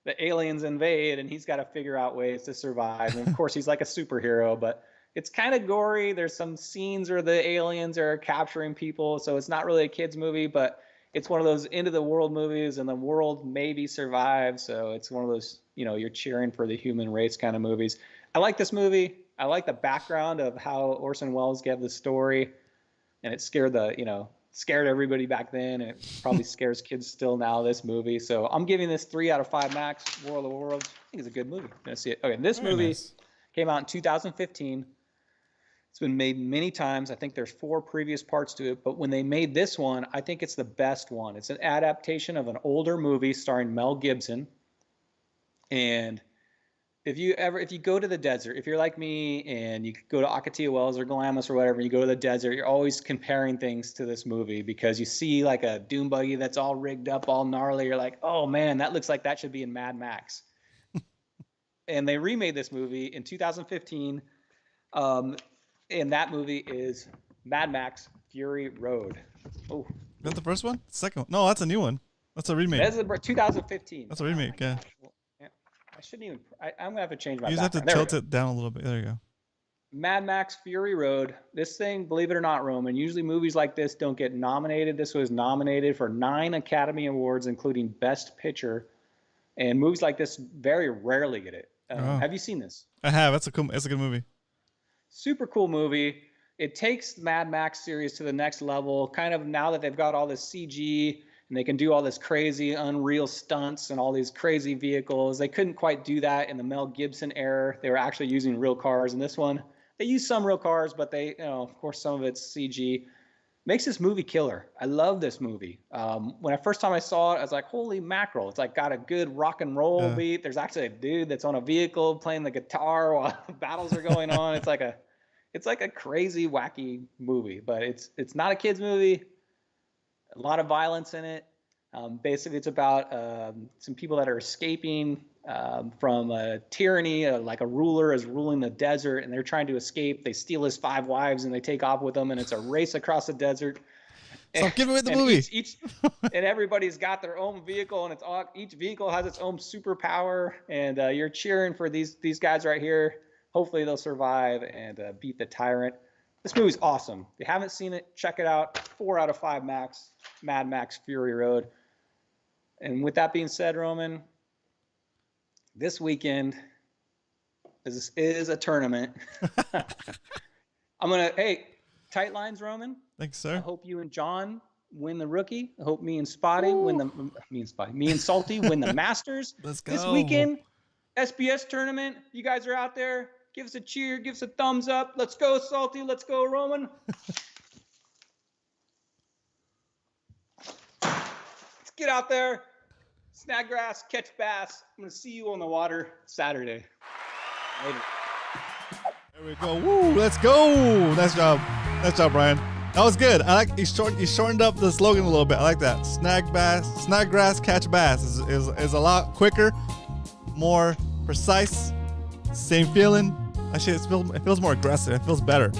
Speaker 3: the aliens invade and he's got to figure out ways to survive. And of course, he's like a superhero, but it's kind of gory. There's some scenes where the aliens are capturing people. So it's not really a kid's movie, but it's one of those end of the world movies, and the world maybe survives. So it's one of those, you're cheering for the human race kind of movies. I like this movie. I like the background of how Orson Welles gave the story, and it scared everybody back then, and it probably scares kids still now, this movie. So I'm giving this 3 out of 5 max. War of the Worlds. I think it's a good movie. I'm gonna see it. Okay, this movie came out in 2015. It's been made many times. I think there's 4 previous parts to it, but when they made this one, I think it's the best one. It's an adaptation of an older movie starring Mel Gibson. And if you go to the desert, if you're like me and you go to Ocotillo Wells or Glamis or whatever, and you go to the desert, you're always comparing things to this movie because you see like a dune buggy that's all rigged up, all gnarly. You're like, oh man, that looks like that should be in Mad Max. And they remade this movie in 2015. And that movie is Mad Max Fury Road. Oh,
Speaker 2: is that the first one? Second one? No, that's a new one. That's a remake.
Speaker 3: That's 2015.
Speaker 2: That's a remake, yeah.
Speaker 3: Well, I shouldn't even. I'm gonna have to change my.
Speaker 2: You just have to tilt it down a little bit. There you go.
Speaker 3: Mad Max Fury Road. This thing, believe it or not, Roman, usually movies like this don't get nominated. This was nominated for 9 Academy Awards, including Best Picture. And movies like this very rarely get it. Have you seen this?
Speaker 2: I have. It's a good movie.
Speaker 3: Super cool movie. It takes the Mad Max series to the next level, kind of now that they've got all this CG and they can do all this crazy unreal stunts and all these crazy vehicles. They couldn't quite do that in the Mel Gibson era. They were actually using real cars. In this one, they use some real cars, but they, of course, some of it's CG. Makes this movie killer. I love this movie. When first time I saw it, I was like, holy mackerel. It's like got a good rock and roll beat. There's actually a dude that's on a vehicle playing the guitar while battles are going on. It's like a crazy, wacky movie, but it's not a kid's movie. A lot of violence in it. Basically, it's about some people that are escaping from a tyranny, like a ruler is ruling the desert, and they're trying to escape. They steal his 5 wives, and they take off with them, and it's a race across the desert.
Speaker 2: Stop giving away the movie.
Speaker 3: And everybody's got their own vehicle, and each vehicle has its own superpower, and you're cheering for these guys right here. Hopefully they'll survive and beat the tyrant. This movie's awesome. If you haven't seen it, check it out. 4 out of 5 max. Mad Max Fury Road. And with that being said, Roman, this weekend is a tournament. Hey, tight lines, Roman.
Speaker 2: Thanks, sir.
Speaker 3: I hope you and John win the rookie. I hope me and Salty win the Masters.
Speaker 2: Let's go.
Speaker 3: This weekend, SBS tournament. You guys are out there. Give us a cheer. Give us a thumbs up. Let's go, Salty. Let's go, Roman. Let's get out there, snag grass, catch bass. I'm going to see you on the water Saturday. Later.
Speaker 2: There we go. Woo, let's go. Nice job. Nice job, Brian. That was good. I like he shortened up the slogan a little bit. I like that. Snag grass, catch bass is a lot quicker, more precise, same feeling. Actually, it feels more aggressive. It feels better.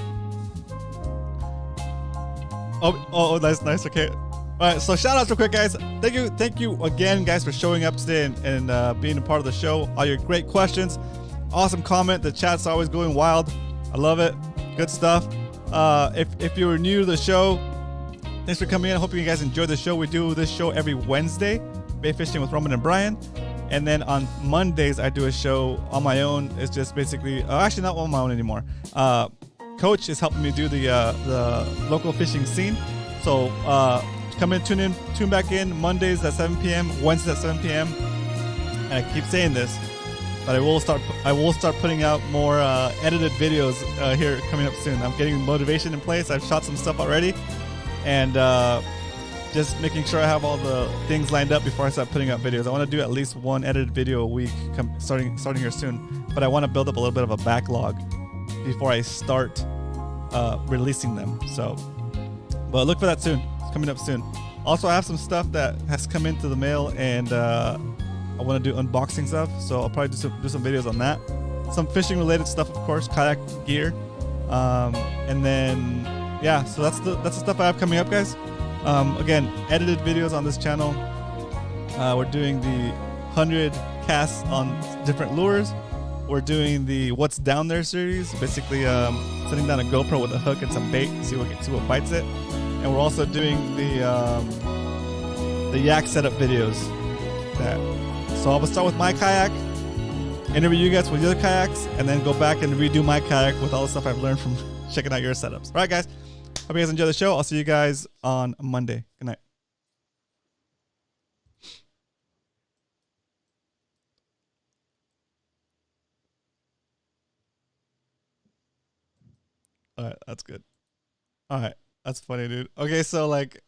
Speaker 2: Oh, nice. Okay. All right. So shout outs real quick, guys. Thank you again, guys, for showing up today and being a part of the show. All your great questions, awesome comment. The chat's always going wild. I love it. Good stuff. If you were new to the show, thanks for coming in. I hope you guys enjoyed the show. We do this show every Wednesday, bait fishing with Roman and Brian. And then on Mondays, I do a show on my own. It's just basically, actually not on my own anymore. Coach is helping me do the local fishing scene. So come in, tune back in Mondays at 7 p.m., Wednesdays at 7 p.m. And I keep saying this, but I will start putting out more edited videos here coming up soon. I'm getting motivation in place. I've shot some stuff already, and just making sure I have all the things lined up before I start putting out videos. I want to do at least one edited video a week starting here soon, but I want to build up a little bit of a backlog before I start releasing them. So, but look for that soon. It's coming up soon. Also, I have some stuff that has come into the mail, and I want to do unboxing stuff, so I'll probably do some videos on that. Some fishing related stuff, of course, kayak gear, and then yeah. So that's the stuff I have coming up, guys. Again, edited videos on this channel. We're doing the 100 casts on different lures. We're doing the What's Down There series, basically sitting down a GoPro with a hook and some bait, see what bites it. And we're also doing the yak setup videos. So I will start with my kayak, interview you guys with your kayaks, and then go back and redo my kayak with all the stuff I've learned from checking out your setups. All right, guys. Hope you guys enjoy the show. I'll see you guys on Monday. Good night. All right, that's good. All right, that's funny, dude. Okay, so like